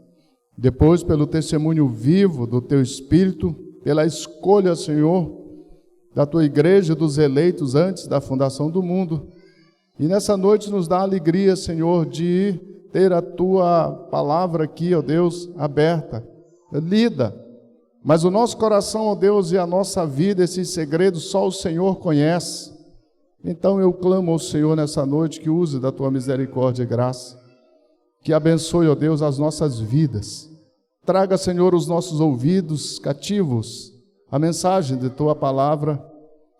depois pelo testemunho vivo do Teu Espírito, pela escolha, Senhor, da Tua igreja, dos eleitos antes da fundação do mundo. E nessa noite nos dá a alegria, Senhor, de ter a Tua palavra aqui, ó Deus, aberta, lida. Mas o nosso coração, ó Deus, e a nossa vida, esses segredos, só o Senhor conhece. Então eu clamo ao Senhor nessa noite que use da Tua misericórdia e graça, que abençoe, ó Deus, as nossas vidas. Traga, Senhor, os nossos ouvidos cativos, a mensagem de Tua palavra,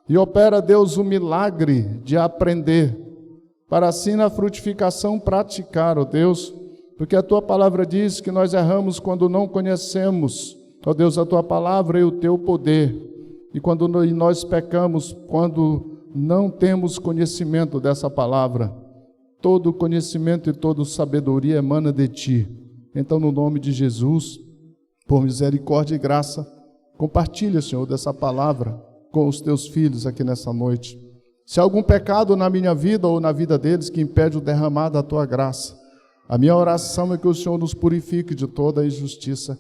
e opera, Deus, o milagre de aprender, para assim na frutificação praticar, ó Deus, porque a Tua palavra diz que nós erramos quando não conhecemos, ó Deus, a Tua palavra e o Teu poder, e quando nós pecamos, quando não temos conhecimento dessa palavra. Todo conhecimento e toda sabedoria emana de Ti. Então, no nome de Jesus, por misericórdia e graça, compartilha, Senhor, dessa palavra com os Teus filhos aqui nessa noite. Se há algum pecado na minha vida ou na vida deles que impede o derramar da Tua graça, a minha oração é que o Senhor nos purifique de toda injustiça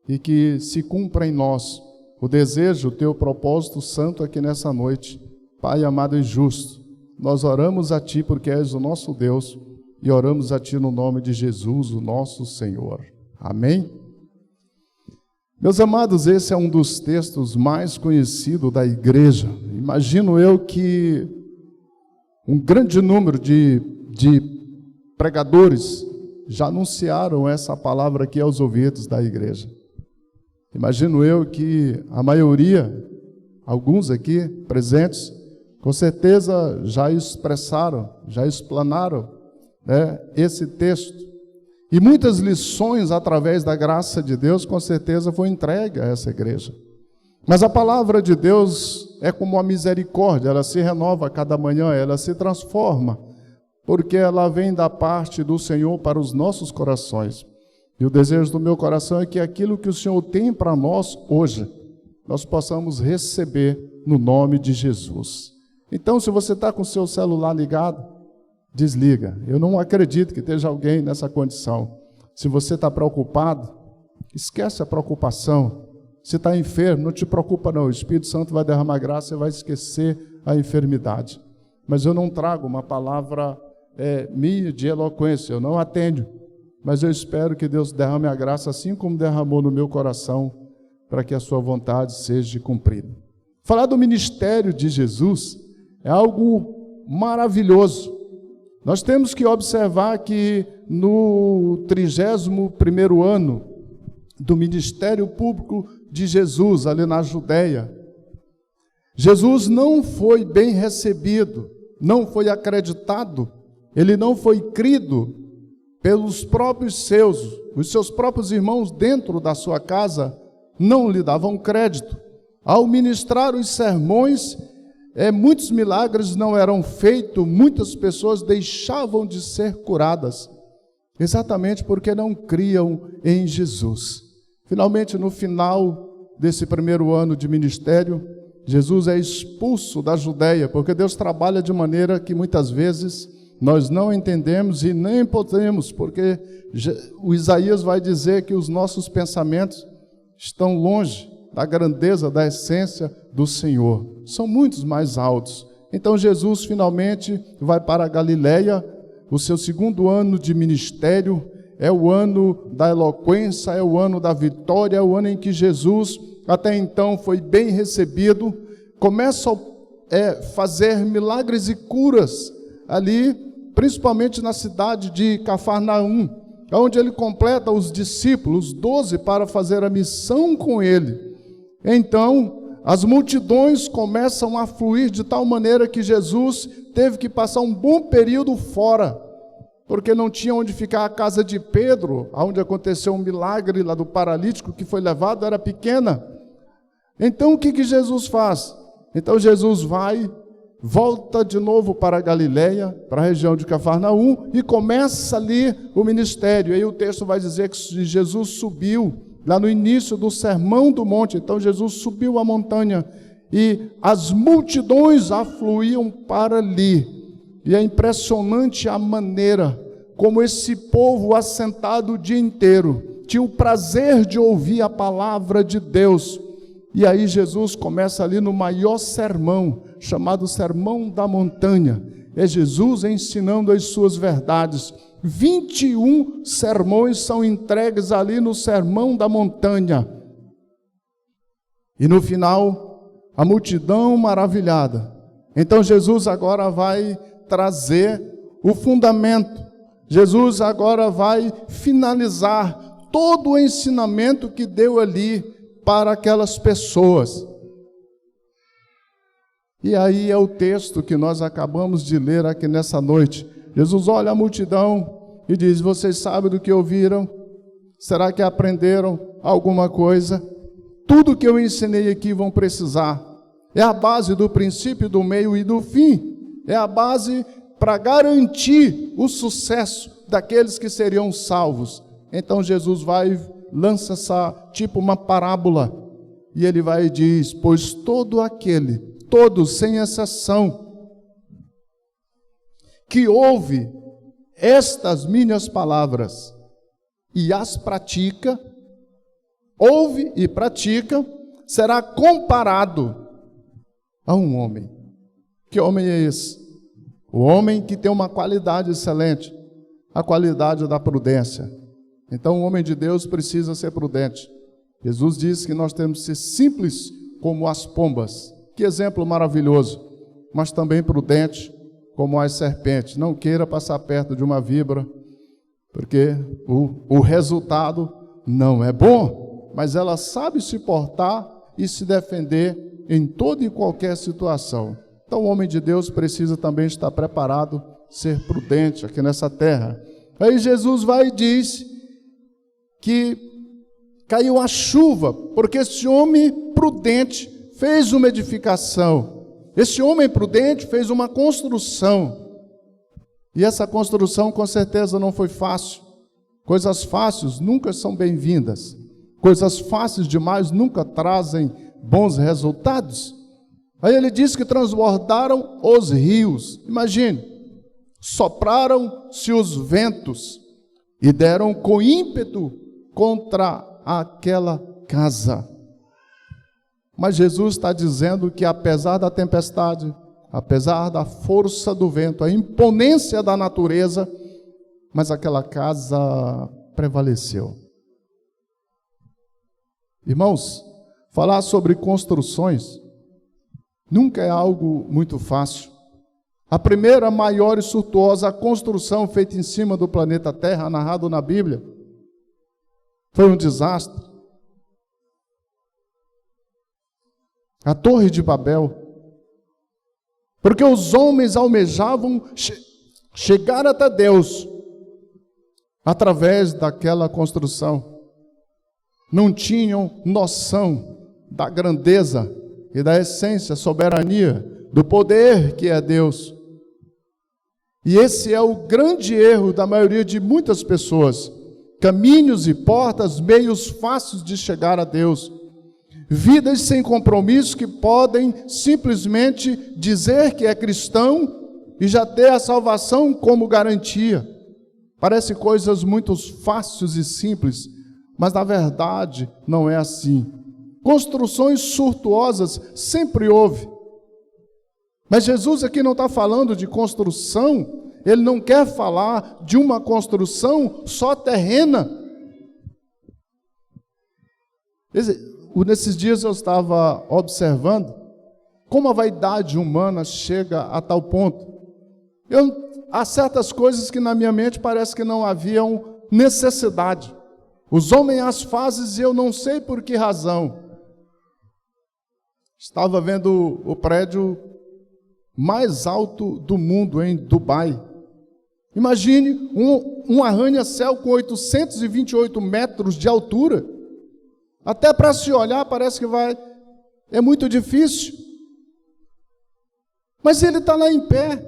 e que se cumpra em nós o desejo, o Teu propósito santo aqui nessa noite. Pai amado e justo, nós oramos a Ti porque és o nosso Deus e oramos a Ti no nome de Jesus, o nosso Senhor. Amém? Meus amados, esse é um dos textos mais conhecidos da igreja. Imagino eu que um grande número de pregadores já anunciaram essa palavra aqui aos ouvidos da igreja. Imagino eu que a maioria, alguns aqui presentes, com certeza já expressaram, já explanaram, né, esse texto. E muitas lições, através da graça de Deus, com certeza foi entregue a essa igreja. Mas a palavra de Deus é como a misericórdia, ela se renova a cada manhã, ela se transforma, porque ela vem da parte do Senhor para os nossos corações. E o desejo do meu coração é que aquilo que o Senhor tem para nós hoje, nós possamos receber no nome de Jesus. Então, se você está com o seu celular ligado, desliga. Eu não acredito que esteja alguém nessa condição. Se você está preocupado, esquece a preocupação. Se está enfermo, não te preocupa não. O Espírito Santo vai derramar graça e vai esquecer a enfermidade. Mas eu não trago uma palavra minha de eloquência, eu não atendo. Mas eu espero que Deus derrame a graça, assim como derramou no meu coração, para que a sua vontade seja cumprida. Falar do ministério de Jesus é algo maravilhoso. Nós temos que observar que no 31º ano do ministério público de Jesus, ali na Judéia, Jesus não foi bem recebido, não foi acreditado, ele não foi crido pelos próprios os seus próprios irmãos dentro da sua casa não lhe davam crédito. Ao ministrar os sermões, muitos milagres não eram feitos, muitas pessoas deixavam de ser curadas, exatamente porque não criam em Jesus. Finalmente, no final desse primeiro ano de ministério, Jesus é expulso da Judéia, porque Deus trabalha de maneira que muitas vezes nós não entendemos e nem podemos, porque o Isaías vai dizer que os nossos pensamentos estão longe da grandeza, da essência do Senhor. São muitos mais altos. Então Jesus finalmente vai para a Galileia. O seu segundo ano de ministério é o ano da eloquência, é o ano da vitória, é o ano em que Jesus, até então, foi bem recebido, começa a fazer milagres e curas ali, principalmente na cidade de Cafarnaum, onde ele completa os discípulos, 12, para fazer a missão com ele. Então, as multidões começam a fluir de tal maneira que Jesus teve que passar um bom período fora, porque não tinha onde ficar. A casa de Pedro, onde aconteceu um milagre lá do paralítico que foi levado, era pequena. Então, o que Jesus faz? Então, Jesus volta de novo para a Galileia, para a região de Cafarnaum, e começa ali o ministério. Aí o texto vai dizer que Jesus subiu, lá no início do Sermão do Monte. Então Jesus subiu a montanha, e as multidões afluíam para ali. E é impressionante a maneira como esse povo, assentado o dia inteiro, tinha o prazer de ouvir a palavra de Deus. E aí Jesus começa ali no maior sermão, chamado Sermão da Montanha. É Jesus ensinando as suas verdades. 21 sermões são entregues ali no Sermão da Montanha. E no final, a multidão maravilhada. Então Jesus agora vai trazer o fundamento. Jesus agora vai finalizar todo o ensinamento que deu ali para aquelas pessoas. E aí é o texto que nós acabamos de ler aqui nessa noite. Jesus olha a multidão e diz: vocês sabem do que ouviram? Será que aprenderam alguma coisa? Tudo que eu ensinei aqui vão precisar. É a base do princípio, do meio e do fim. É a base para garantir o sucesso daqueles que seriam salvos. Então Jesus lança tipo uma parábola, e ele vai e diz: pois todos sem exceção, que ouve estas minhas palavras e as pratica, ouve e pratica, será comparado a um homem. Que homem é esse? O homem que tem uma qualidade excelente, a qualidade da prudência. Então o homem de Deus precisa ser prudente. Jesus disse que nós temos que ser simples como as pombas. Que exemplo maravilhoso. Mas também prudente como as serpentes. Não queira passar perto de uma víbora, porque o resultado não é bom. Mas ela sabe se portar e se defender em toda e qualquer situação. Então o homem de Deus precisa também estar preparado, ser prudente aqui nessa terra. Aí Jesus vai e diz que caiu a chuva, porque esse homem prudente fez uma edificação. Esse homem prudente fez uma construção. E essa construção com certeza não foi fácil. Coisas fáceis nunca são bem-vindas. Coisas fáceis demais nunca trazem bons resultados. Aí ele diz que transbordaram os rios. Imagine, sopraram-se os ventos e deram com ímpeto contra aquela casa. Mas Jesus está dizendo que apesar da tempestade, apesar da força do vento, a imponência da natureza, mas aquela casa prevaleceu. Irmãos, falar sobre construções nunca é algo muito fácil. A primeira, maior e suntuosa construção feita em cima do planeta Terra, narrado na Bíblia, foi um desastre. A Torre de Babel. Porque os homens almejavam chegar até Deus através daquela construção. Não tinham noção da grandeza e da essência, soberania, do poder que é Deus. E esse é o grande erro da maioria de muitas pessoas. Caminhos e portas, meios fáceis de chegar a Deus. Vidas sem compromisso que podem simplesmente dizer que é cristão e já ter a salvação como garantia. Parece coisas muito fáceis e simples, mas na verdade não é assim. Construções suntuosas sempre houve. Mas Jesus aqui não está falando de construção, ele não quer falar de uma construção só terrena. Nesses dias eu estava observando como a vaidade humana chega a tal ponto. Há certas coisas que na minha mente parece que não haviam necessidade. Os homens as fazem e eu não sei por que razão. Estava vendo o prédio mais alto do mundo em Dubai. Imagine um arranha-céu com 828 metros de altura. Até para se olhar parece que é muito difícil. Mas ele está lá em pé.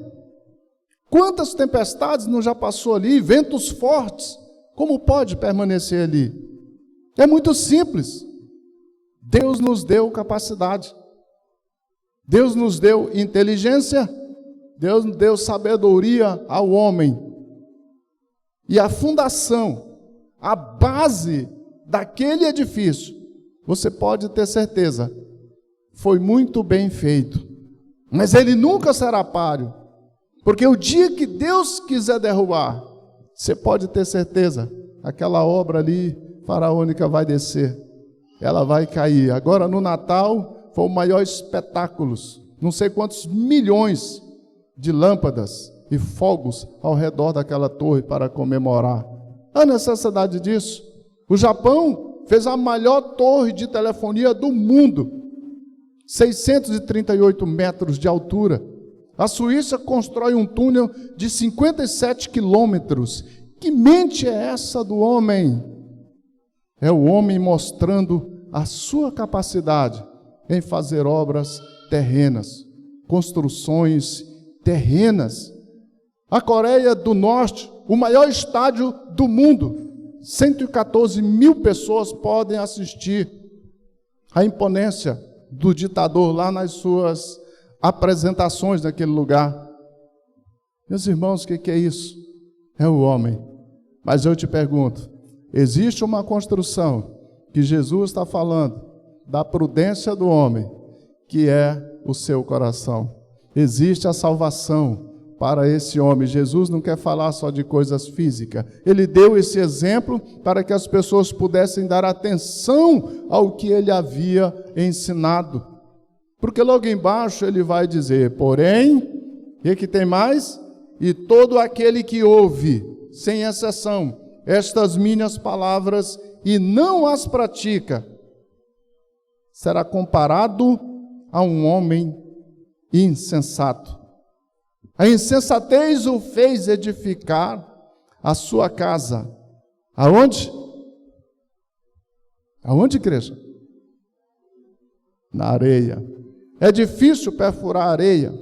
Quantas tempestades não já passou ali, ventos fortes. Como pode permanecer ali? É muito simples. Deus nos deu capacidade. Deus nos deu inteligência. Deus nos deu sabedoria ao homem. E a fundação, a base daquele edifício, você pode ter certeza, foi muito bem feito. Mas ele nunca será páreo. Porque o dia que Deus quiser derrubar, você pode ter certeza, aquela obra ali, faraônica, vai descer. Ela vai cair. Agora no Natal, foi o maior espetáculo. Não sei quantos milhões de lâmpadas e fogos ao redor daquela torre para comemorar. Há necessidade disso? O Japão fez a maior torre de telefonia do mundo, 638 metros de altura. A Suíça constrói um túnel de 57 quilômetros. Que mente é essa do homem? É o homem mostrando a sua capacidade em fazer obras terrenas, construções terrenas. A Coreia do Norte, o maior estádio do mundo, 114 mil pessoas podem assistir a imponência do ditador lá nas suas apresentações naquele lugar. Meus irmãos, o que é isso? É o homem. Mas eu te pergunto, existe uma construção que Jesus está falando da prudência do homem, que é o seu coração. Existe a salvação para esse homem. Jesus não quer falar só de coisas físicas. Ele deu esse exemplo para que as pessoas pudessem dar atenção ao que ele havia ensinado. Porque logo embaixo ele vai dizer, porém, e que tem mais? E todo aquele que ouve, sem exceção, estas minhas palavras e não as pratica, será comparado a um homem insensato. A insensatez o fez edificar a sua casa. Aonde? Aonde, igreja? na areia. É difícil perfurar areia.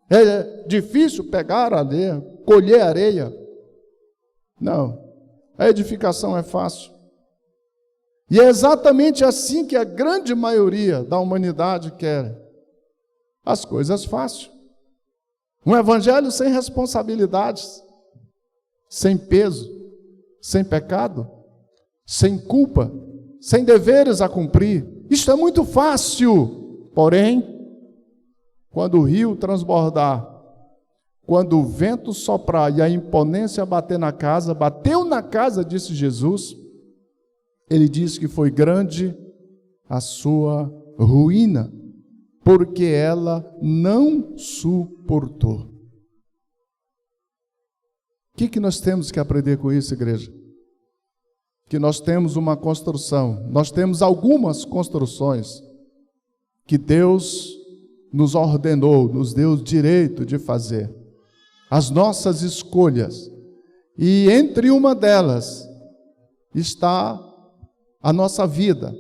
É difícil pegar areia, colher areia. Não, a edificação é fácil. E é exatamente assim que a grande maioria da humanidade quer. As coisas fáceis. Um evangelho sem responsabilidades, sem peso, sem pecado, sem culpa, sem deveres a cumprir. Isto é muito fácil. Porém, quando o rio transbordar, quando o vento soprar e a imponência bater na casa, bateu na casa, disse Jesus, ele diz que foi grande a sua ruína, porque ela não suportou. O que nós temos que aprender com isso, igreja? Que nós temos uma construção, nós temos algumas construções que Deus nos ordenou, nos deu o direito de fazer. As nossas escolhas. E entre uma delas está a nossa vida.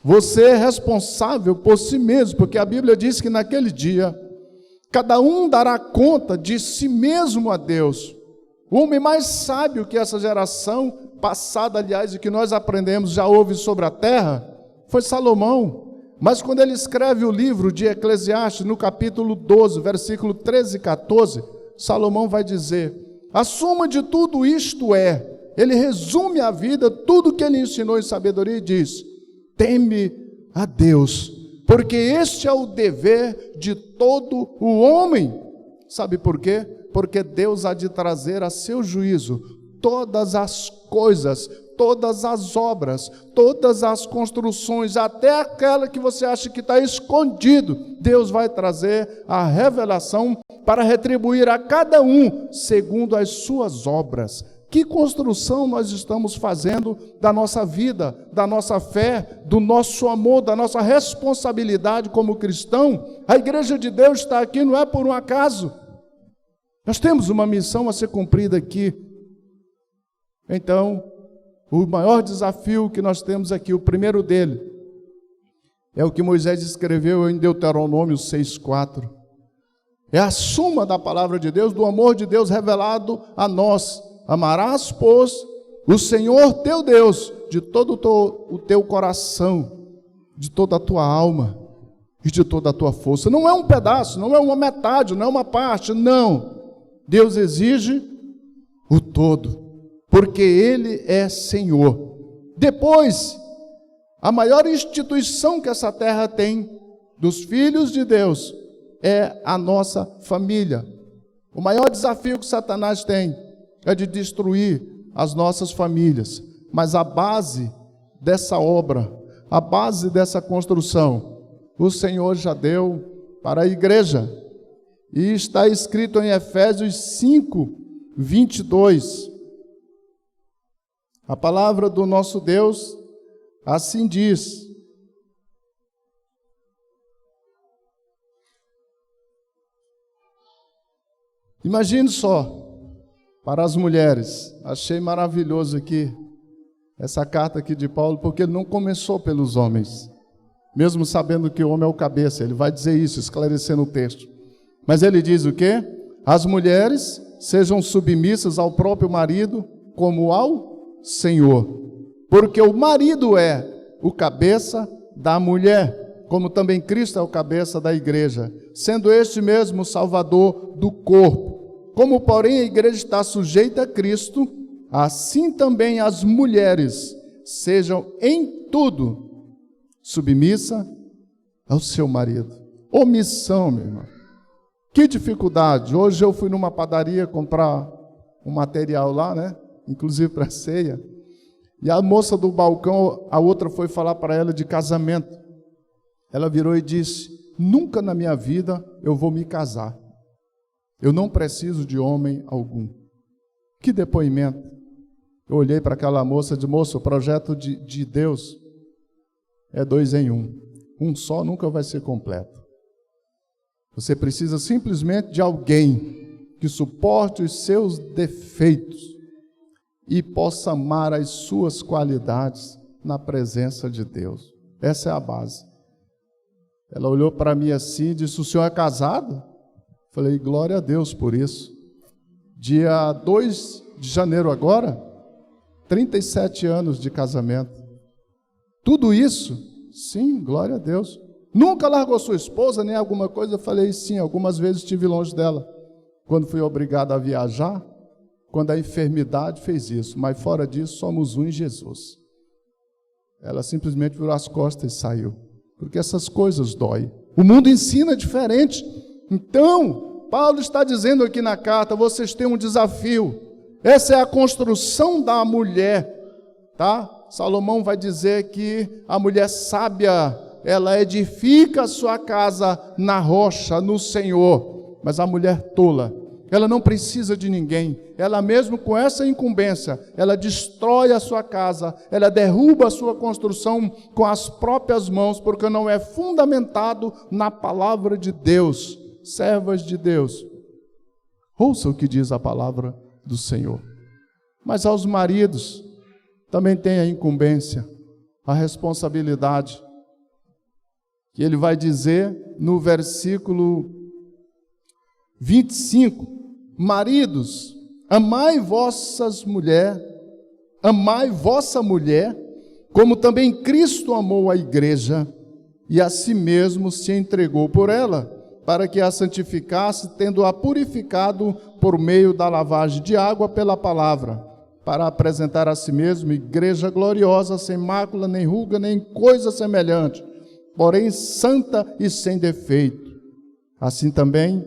Você é responsável por si mesmo, porque a Bíblia diz que naquele dia, cada um dará conta de si mesmo a Deus. O homem mais sábio que essa geração passada, aliás, e que nós aprendemos, já houve sobre a terra, foi Salomão. Mas quando ele escreve o livro de Eclesiastes, no capítulo 12, versículo 13 e 14, Salomão vai dizer, a suma de tudo isto é, ele resume a vida, tudo que ele ensinou em sabedoria e diz, teme a Deus, porque este é o dever de todo o homem. Sabe por quê? Porque Deus há de trazer a seu juízo todas as coisas, todas as obras, todas as construções, até aquela que você acha que está escondido, Deus vai trazer a revelação para retribuir a cada um segundo as suas obras. Que construção nós estamos fazendo da nossa vida, da nossa fé, do nosso amor, da nossa responsabilidade como cristão? A igreja de Deus está aqui não é por um acaso. Nós temos uma missão a ser cumprida aqui. Então, o maior desafio que nós temos aqui, o primeiro dele, é o que Moisés escreveu em Deuteronômio 6,4. É a suma da palavra de Deus, do amor de Deus revelado a nós. Amarás, pois, o Senhor teu Deus de todo o teu coração, de toda a tua alma e de toda a tua força. Não é um pedaço, não é uma metade, não é uma parte, não. Deus exige o todo, porque Ele é Senhor. Depois, a maior instituição que essa terra tem dos filhos de Deus é a nossa família. O maior desafio que Satanás tem é de destruir as nossas famílias. Mas a base dessa obra, a base dessa construção, o Senhor já deu para a igreja. E está escrito em Efésios 5, 22. A palavra do nosso Deus assim diz. Imagine só, para as mulheres, achei maravilhoso aqui, essa carta aqui de Paulo, porque ele não começou pelos homens, mesmo sabendo que o homem é o cabeça, ele vai dizer isso, esclarecendo o texto. Mas ele diz o quê? As mulheres sejam submissas ao próprio marido, como ao Senhor, porque o marido é o cabeça da mulher, como também Cristo é o cabeça da igreja, sendo este mesmo o Salvador do corpo. Como, porém, a igreja está sujeita a Cristo, assim também as mulheres sejam em tudo submissas ao seu marido. Omissão, meu irmão. Que dificuldade. Hoje eu fui numa padaria comprar um material lá, né? Inclusive para ceia. E a moça do balcão, a outra foi falar para ela de casamento. Ela virou e disse, nunca na minha vida eu vou me casar. Eu não preciso de homem algum. Que depoimento. Eu olhei para aquela moça e disse, moça, o projeto de Deus é 2 em 1. Um só nunca vai ser completo. Você precisa simplesmente de alguém que suporte os seus defeitos e possa amar as suas qualidades na presença de Deus. Essa é a base. Ela olhou para mim assim e disse: o senhor é casado? Falei: glória a Deus por isso. Dia 2 de janeiro agora, 37 anos de casamento. Tudo isso? Sim, glória a Deus. Nunca largou sua esposa, nem alguma coisa? Eu falei: sim, algumas vezes estive longe dela. Quando fui obrigado a viajar, quando a enfermidade fez isso. Mas fora disso, somos um em Jesus. Ela simplesmente virou as costas e saiu. Porque essas coisas doem. O mundo ensina diferente. Então, Paulo está dizendo aqui na carta: vocês têm um desafio. Essa é a construção da mulher, tá? Salomão vai dizer que a mulher sábia, ela edifica a sua casa na rocha, no Senhor. Mas a mulher tola, ela não precisa de ninguém. Ela mesmo com essa incumbência, ela destrói a sua casa, ela derruba a sua construção com as próprias mãos, porque não é fundamentado na palavra de Deus. Servas de Deus, ouça o que diz a palavra do Senhor. Mas aos maridos também tem a incumbência, a responsabilidade, que ele vai dizer no versículo 25: maridos, amai vossa mulher, como também Cristo amou a igreja e a si mesmo se entregou por ela, para que a santificasse, tendo-a purificado por meio da lavagem de água pela palavra, para apresentar a si mesmo igreja gloriosa, sem mácula, nem ruga, nem coisa semelhante, porém santa e sem defeito. Assim também,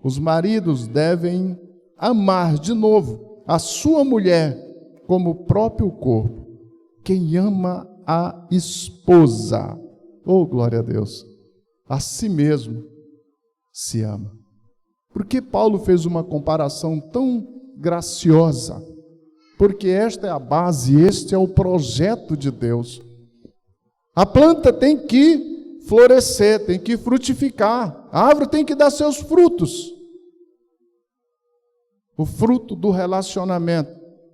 os maridos devem amar de novo a sua mulher como o próprio corpo. Quem ama a esposa, oh glória a Deus, a si mesmo se ama. Por que Paulo fez uma comparação tão graciosa? Porque esta é a base, este é o projeto de Deus. A planta tem que florescer, tem que frutificar, a árvore tem que dar seus frutos. O fruto do relacionamento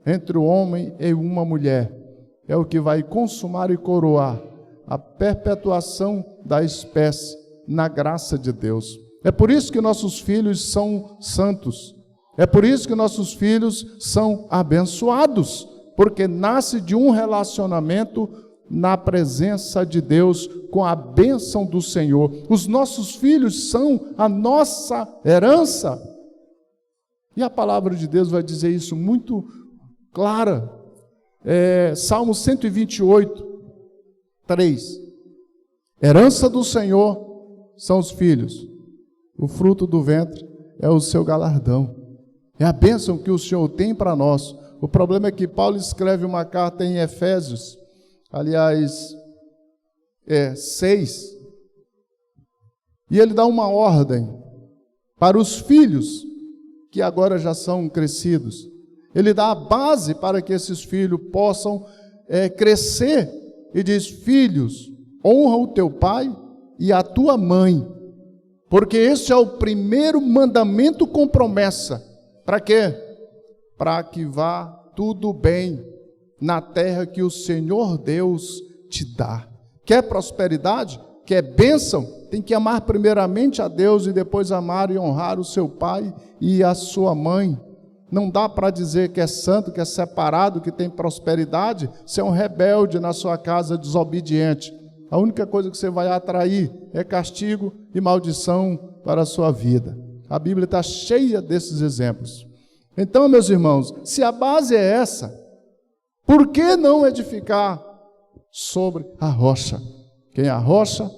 entre o homem e uma mulher é o que vai consumar e coroar a perpetuação da espécie na graça de Deus. É por isso que nossos filhos são santos. É por isso que nossos filhos são abençoados, porque nasce de um relacionamento na presença de Deus, com a bênção do Senhor. Os nossos filhos são a nossa herança. E a palavra de Deus vai dizer isso muito clara. Salmo 128, 3. Herança do Senhor são os filhos. O fruto do ventre é o seu galardão. É a bênção que o Senhor tem para nós. O problema é que Paulo escreve uma carta em Efésios, aliás, 6, e ele dá uma ordem para os filhos que agora já são crescidos. Ele dá a base para que esses filhos possam crescer e diz: filhos, honra o teu pai e a tua mãe, porque esse é o primeiro mandamento com promessa. Para quê? Para que vá tudo bem na terra que o Senhor Deus te dá. Quer prosperidade? Quer bênção? Tem que amar primeiramente a Deus e depois amar e honrar o seu pai e a sua mãe. Não dá para dizer que é santo, que é separado, que tem prosperidade, se é um rebelde na sua casa, desobediente. A única coisa que você vai atrair é castigo e maldição para a sua vida. A Bíblia está cheia desses exemplos. Então, meus irmãos, se a base é essa, por que não edificar sobre a rocha? Quem é a rocha?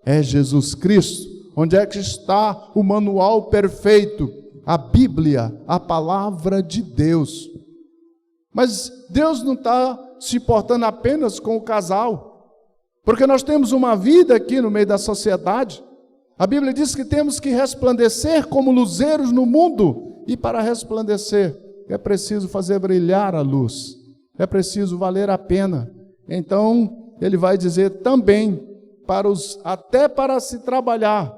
É Jesus Cristo. Onde é que está o manual perfeito? A Bíblia, a palavra de Deus. Mas Deus não está se importando apenas com o casal, porque nós temos uma vida aqui no meio da sociedade. A Bíblia diz que temos que resplandecer como luzeiros no mundo, e para resplandecer é preciso fazer brilhar a luz, é preciso valer a pena. Então ele vai dizer também até para se trabalhar,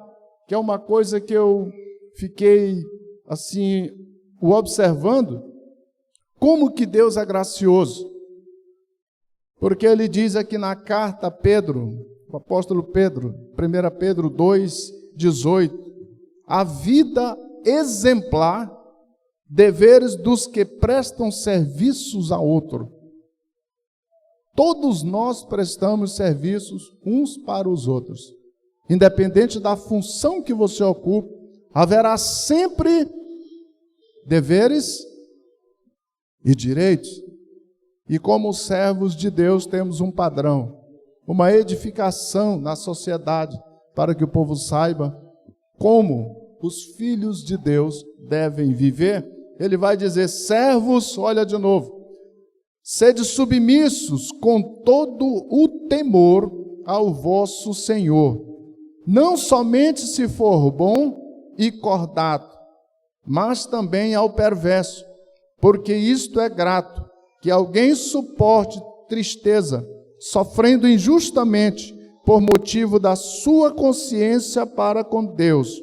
que é uma coisa que eu fiquei assim o observando, como que Deus é gracioso. Porque ele diz aqui na carta a Pedro, o apóstolo Pedro, 1 Pedro 2,18. A vida exemplar, deveres dos que prestam serviços a outro. Todos nós prestamos serviços uns para os outros. Independente da função que você ocupe, haverá sempre deveres e direitos. E como servos de Deus temos um padrão, uma edificação na sociedade, para que o povo saiba como os filhos de Deus devem viver. Ele vai dizer: servos, olha de novo, sede submissos com todo o temor ao vosso Senhor, não somente se for bom e cordato, mas também ao perverso, porque isto é grato, que alguém suporte tristeza, sofrendo injustamente, por motivo da sua consciência para com Deus.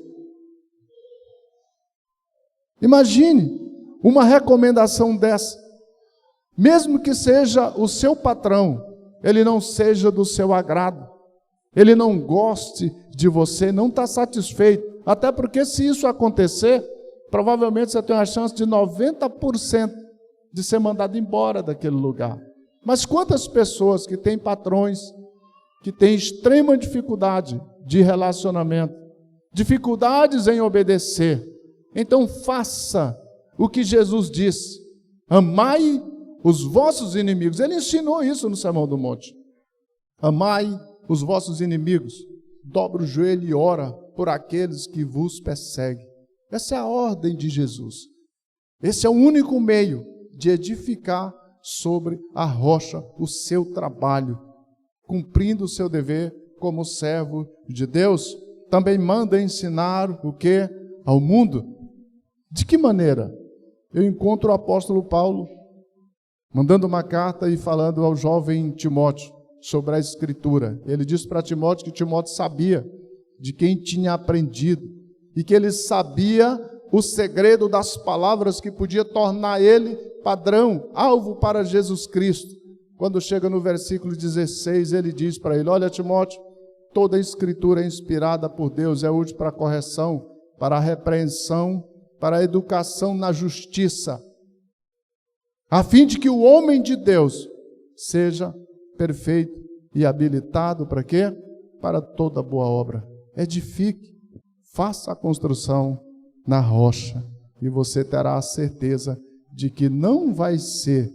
Imagine uma recomendação dessa. Mesmo que seja o seu patrão, ele não seja do seu agrado, ele não goste de você, não está satisfeito. Até porque se isso acontecer, provavelmente você tem uma chance de 90% de ser mandado embora daquele lugar. Mas quantas pessoas que têm patrões, que têm extrema dificuldade de relacionamento, dificuldades em obedecer. Então faça o que Jesus disse: amai os vossos inimigos. Ele ensinou isso no Sermão do Monte. Amai os vossos inimigos, dobra o joelho e ora por aqueles que vos perseguem. Essa é a ordem de Jesus. Esse é o único meio de edificar sobre a rocha o seu trabalho, cumprindo o seu dever como servo de Deus. Também manda ensinar o que? Ao mundo. De que maneira? Eu encontro o apóstolo Paulo mandando uma carta e falando ao jovem Timóteo sobre a Escritura. Ele disse para Timóteo que Timóteo sabia de quem tinha aprendido e que ele sabia o segredo das palavras que podia tornar ele padrão, alvo para Jesus Cristo. Quando chega no versículo 16, ele diz para ele: olha, Timóteo, toda a Escritura é inspirada por Deus, é útil para a correção, para a repreensão, para a educação na justiça, a fim de que o homem de Deus seja perfeito e habilitado para quê? Para toda boa obra. Edifique, faça a construção na rocha, e você terá a certeza de que não vai ser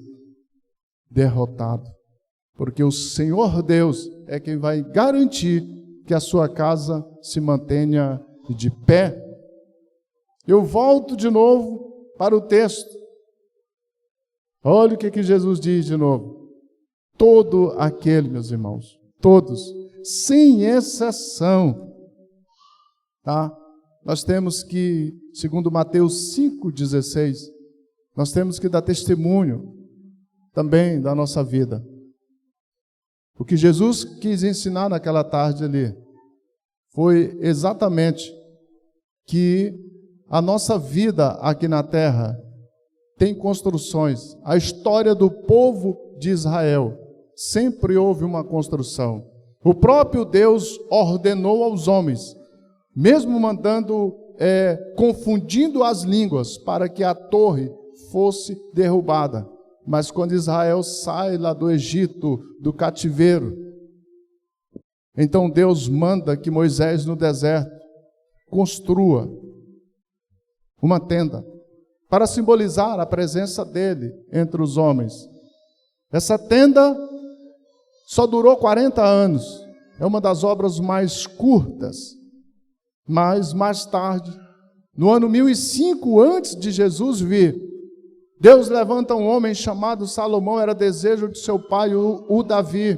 derrotado, porque o Senhor Deus é quem vai garantir que a sua casa se mantenha de pé. Eu volto de novo para o texto. Olha o que Jesus diz de novo. Todo aquele, meus irmãos, todos, sem exceção, tá? Nós temos que, segundo Mateus 5,16, nós temos que dar testemunho também da nossa vida. O que Jesus quis ensinar naquela tarde ali foi exatamente que a nossa vida aqui na terra tem construções. A história do povo de Israel sempre houve uma construção. O próprio Deus ordenou aos homens, mesmo mandando, confundindo as línguas, para que a torre fosse derrubada. Mas quando Israel sai lá do Egito, do cativeiro, então Deus manda que Moisés no deserto construa uma tenda para simbolizar a presença dele entre os homens. Essa tenda só durou 40 anos. É uma das obras mais curtas. Mas mais tarde, no ano 1005 antes de Jesus vir, Deus levanta um homem chamado Salomão, era desejo de seu pai, o Davi.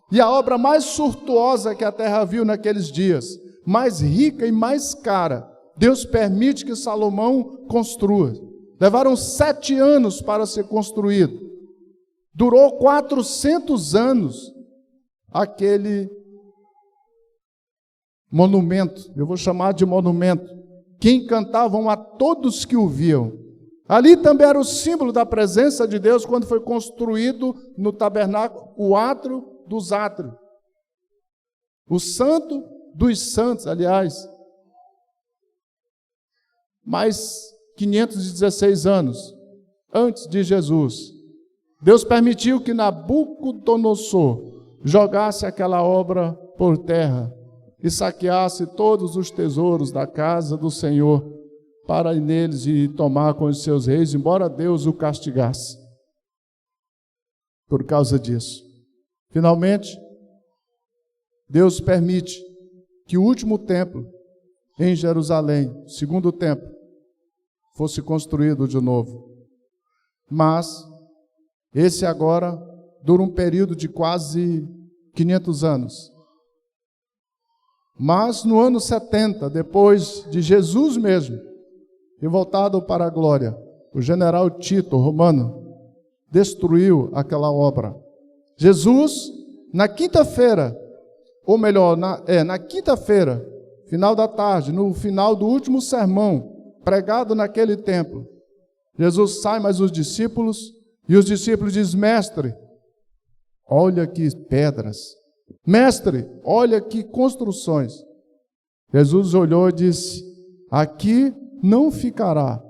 E a obra mais suntuosa que a terra viu naqueles dias, mais rica e mais cara, Deus permite que Salomão construa. Levaram 7 anos para ser construído. Durou 400 anos aquele monumento, eu vou chamar de monumento, que encantavam a todos que o viam. Ali também era o símbolo da presença de Deus quando foi construído no tabernáculo o átrio dos átrios. o Santo dos Santos, aliás, mais 516 anos antes de Jesus, Deus permitiu que Nabucodonosor jogasse aquela obra por terra e saqueasse todos os tesouros da casa do Senhor para neles e tomar com os seus reis, embora Deus o castigasse por causa disso. Finalmente, Deus permite que o último templo em Jerusalém, o segundo templo, fosse construído de novo. Mas esse agora dura um período de quase 500 anos. Mas no ano 70, depois de Jesus mesmo, e voltado para a glória, o general Tito, romano, destruiu aquela obra. Jesus, na quinta-feira, ou melhor, na quinta-feira, final da tarde, no final do último sermão pregado naquele templo, Jesus sai mais os discípulos, e os discípulos dizem: mestre, olha que pedras, mestre, olha que construções. Jesus olhou e disse: aqui não ficará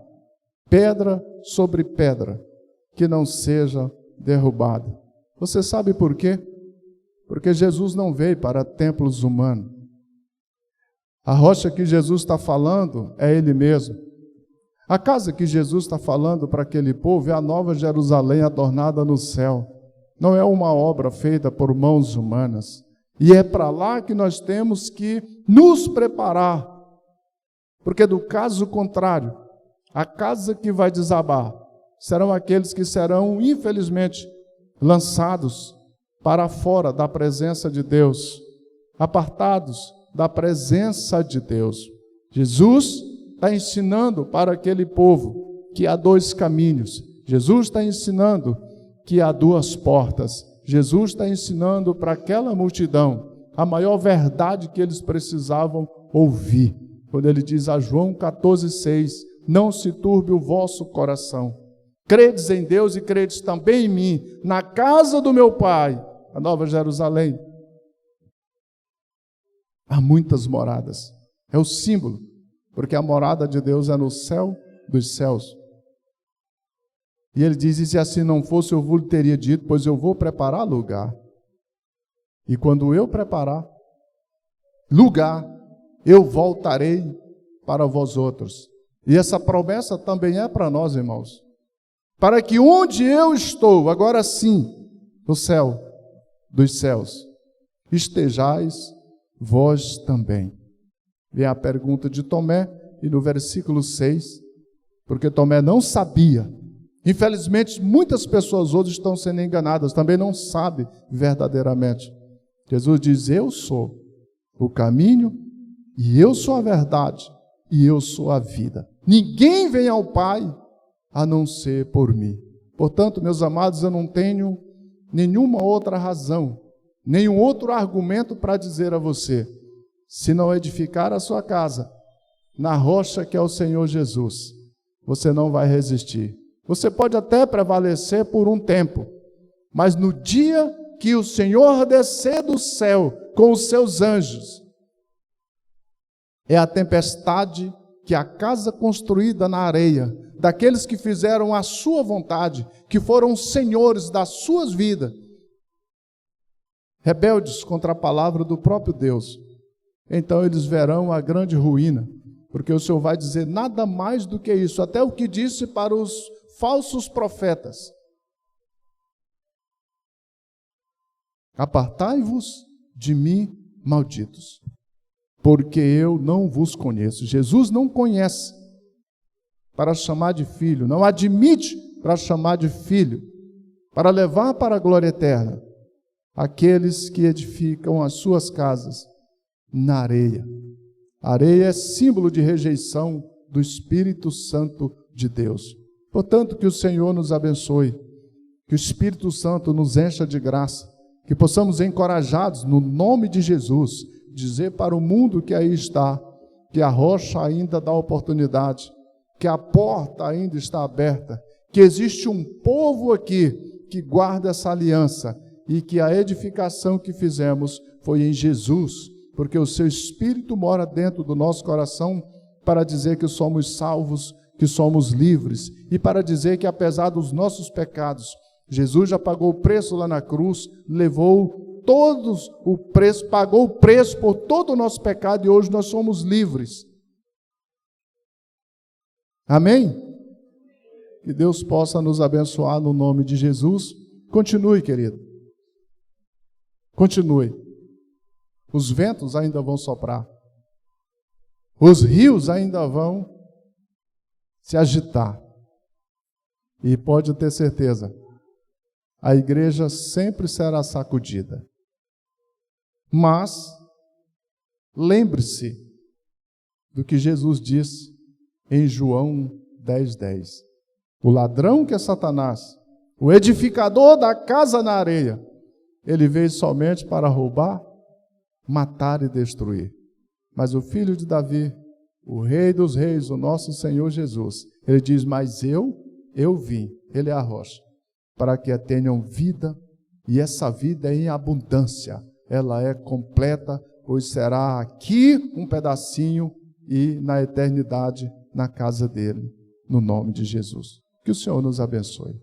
pedra sobre pedra que não seja derrubada. Você sabe por quê? Porque Jesus não veio para templos humanos. A rocha que Jesus está falando é Ele mesmo. A casa que Jesus está falando para aquele povo é a nova Jerusalém adornada no céu. Não é uma obra feita por mãos humanas. E é para lá que nós temos que nos preparar. Porque do caso contrário, a casa que vai desabar serão aqueles que serão, infelizmente, lançados para fora da presença de Deus, apartados da presença de Deus. Jesus está ensinando para aquele povo que há dois caminhos. Jesus está ensinando que há duas portas. Jesus está ensinando para aquela multidão a maior verdade que eles precisavam ouvir. Quando ele diz a João 14,6, não se turbe o vosso coração. Credes em Deus e credes também em mim. Na casa do meu Pai, a Nova Jerusalém, há muitas moradas. É o símbolo, porque a morada de Deus é no céu dos céus. E ele diz: e se assim não fosse, eu vos teria dito, pois eu vou preparar lugar. E quando eu preparar lugar, eu voltarei para vós outros. E essa promessa também é para nós, irmãos. Para que onde eu estou, agora sim, no céu dos céus, estejais vós também. Vem a pergunta de Tomé, e no versículo 6, porque Tomé não sabia. Infelizmente, muitas pessoas hoje estão sendo enganadas, também não sabem verdadeiramente. Jesus diz: eu sou o caminho, e eu sou a verdade, e eu sou a vida. Ninguém vem ao Pai a não ser por mim. Portanto, meus amados, eu não tenho nenhuma outra razão, nenhum outro argumento para dizer a você, se não edificar a sua casa na rocha que é o Senhor Jesus, você não vai resistir. Você pode até prevalecer por um tempo, mas no dia que o Senhor descer do céu com os seus anjos, é a tempestade que a casa construída na areia, daqueles que fizeram a sua vontade, que foram senhores das suas vidas, rebeldes contra a palavra do próprio Deus, então eles verão a grande ruína, porque o Senhor vai dizer nada mais do que isso, até o que disse para os falsos profetas: apartai-vos de mim, malditos, porque eu não vos conheço. Jesus não conhece para chamar de filho, não admite para chamar de filho, para levar para a glória eterna aqueles que edificam as suas casas na areia. A areia é símbolo de rejeição do Espírito Santo de Deus. Portanto, que o Senhor nos abençoe, que o Espírito Santo nos encha de graça, que possamos, encorajados no nome de Jesus, dizer para o mundo que aí está, que a rocha ainda dá oportunidade, que a porta ainda está aberta, que existe um povo aqui que guarda essa aliança e que a edificação que fizemos foi em Jesus, porque o seu Espírito mora dentro do nosso coração para dizer que somos salvos, que somos livres, e para dizer que apesar dos nossos pecados, Jesus já pagou o preço lá na cruz, levou todos o preço, pagou o preço por todo o nosso pecado, e hoje nós somos livres. Amém? Que Deus possa nos abençoar no nome de Jesus. Continue, querido. Continue. Os ventos ainda vão soprar. Os rios ainda vão se agitar. E pode ter certeza, a igreja sempre será sacudida. Mas, lembre-se do que Jesus disse em João 10:10. O ladrão que é Satanás, o edificador da casa na areia, ele veio somente para roubar, matar e destruir. Mas o Filho de Davi, o Rei dos Reis, o nosso Senhor Jesus, ele diz, mas eu vim, ele é a rocha, para que tenham vida, e essa vida é em abundância, ela é completa, pois será aqui um pedacinho e na eternidade na casa dele, no nome de Jesus. Que o Senhor nos abençoe.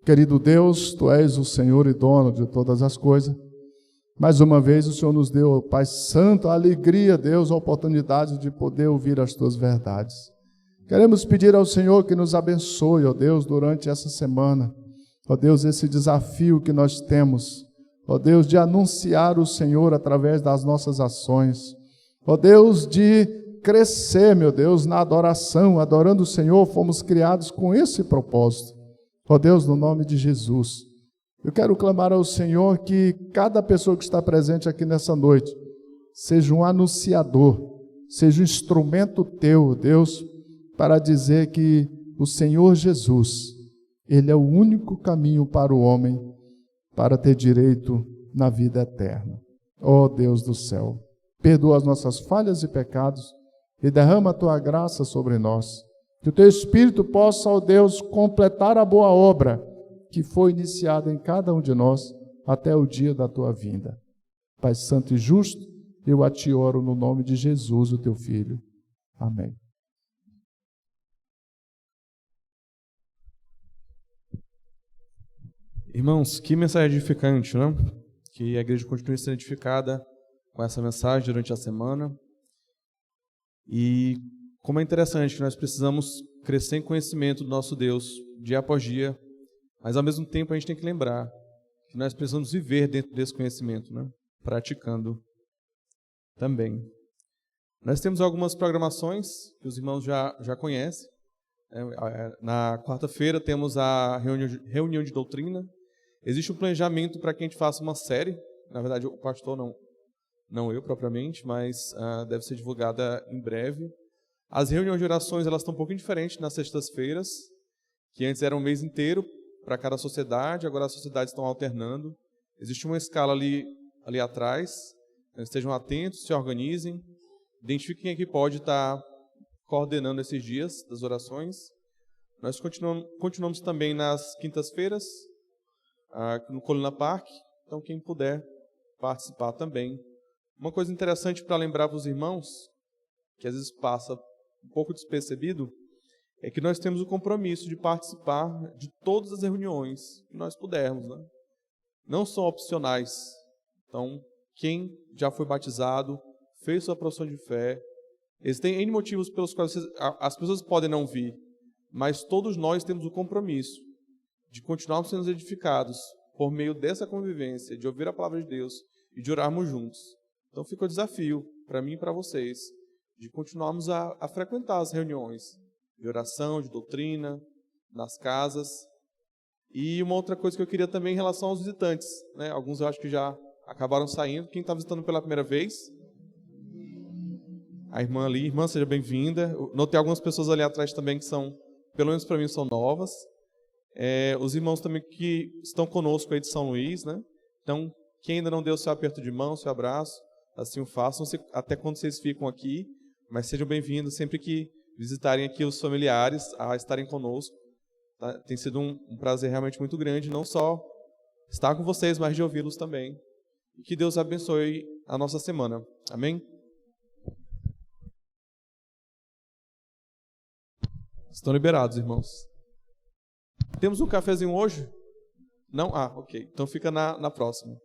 Querido Deus, Tu és o Senhor e dono de todas as coisas. Mais uma vez o Senhor nos deu, Pai Santo, a alegria, Deus, a oportunidade de poder ouvir as Tuas verdades. Queremos pedir ao Senhor que nos abençoe, ó Deus, durante essa semana. Ó Deus, esse desafio que nós temos, ó Deus, de anunciar o Senhor através das nossas ações. Ó Deus, de crescer, meu Deus, na adoração, adorando o Senhor, fomos criados com esse propósito. Ó Deus, no nome de Jesus, eu quero clamar ao Senhor que cada pessoa que está presente aqui nessa noite seja um anunciador, seja um instrumento Teu, Deus, para dizer que o Senhor Jesus, Ele é o único caminho para o homem, para ter direito na vida eterna. Ó Deus do céu, perdoa as nossas falhas e pecados e derrama a Tua graça sobre nós. Que o Teu Espírito possa, ó Deus, completar a boa obra que foi iniciada em cada um de nós até o dia da Tua vinda. Pai Santo e Justo, eu a Ti oro no nome de Jesus, o Teu Filho. Amém. Irmãos, que mensagem edificante, não? Que a igreja continue sendo edificada com essa mensagem durante a semana. E como é interessante que nós precisamos crescer em conhecimento do nosso Deus dia após dia, mas ao mesmo tempo a gente tem que lembrar que nós precisamos viver dentro desse conhecimento, né? Praticando também. Nós temos algumas programações que os irmãos já conhecem. Na quarta-feira temos a reunião de doutrina. Existe um planejamento para que a gente faça uma série. Na verdade, o pastor não eu propriamente, mas deve ser divulgada em breve. As reuniões de orações elas estão um pouquinho diferentes nas sextas-feiras, que antes era um mês inteiro para cada sociedade, agora as sociedades estão alternando. Existe uma escala ali atrás, então estejam atentos, se organizem, identifiquem quem é que pode estar coordenando esses dias das orações. Nós continuamos também nas quintas-feiras, no Colina Park, então quem puder participar também. Uma coisa interessante para lembrar para os irmãos, que às vezes passa um pouco despercebido, é que nós temos o compromisso de participar de todas as reuniões que nós pudermos, né? Não são opcionais. Então, quem já foi batizado, fez sua profissão de fé, existem N motivos pelos quais as pessoas podem não vir, mas todos nós temos o compromisso de continuarmos sendo edificados por meio dessa convivência, de ouvir a palavra de Deus e de orarmos juntos. Então fica o desafio para mim e para vocês de continuarmos a frequentar as reuniões de oração, de doutrina, nas casas. E uma outra coisa que eu queria também em relação aos visitantes, né? Alguns eu acho que já acabaram saindo. Quem está visitando pela primeira vez? A irmã ali. Irmã, seja bem-vinda. Notei algumas pessoas ali atrás também que são, pelo menos para mim, são novas. Os irmãos também que estão conosco aí de São Luís, né? Então, quem ainda não deu seu aperto de mão, seu abraço, assim o façam, até quando vocês ficam aqui, mas sejam bem-vindos sempre que visitarem aqui os familiares a estarem conosco. Tá? Tem sido um prazer realmente muito grande, não só estar com vocês, mas de ouvi-los também. e que Deus abençoe a nossa semana. Amém? Estão liberados, irmãos. Temos um cafezinho hoje? Não? Ah, ok. Então fica na próxima.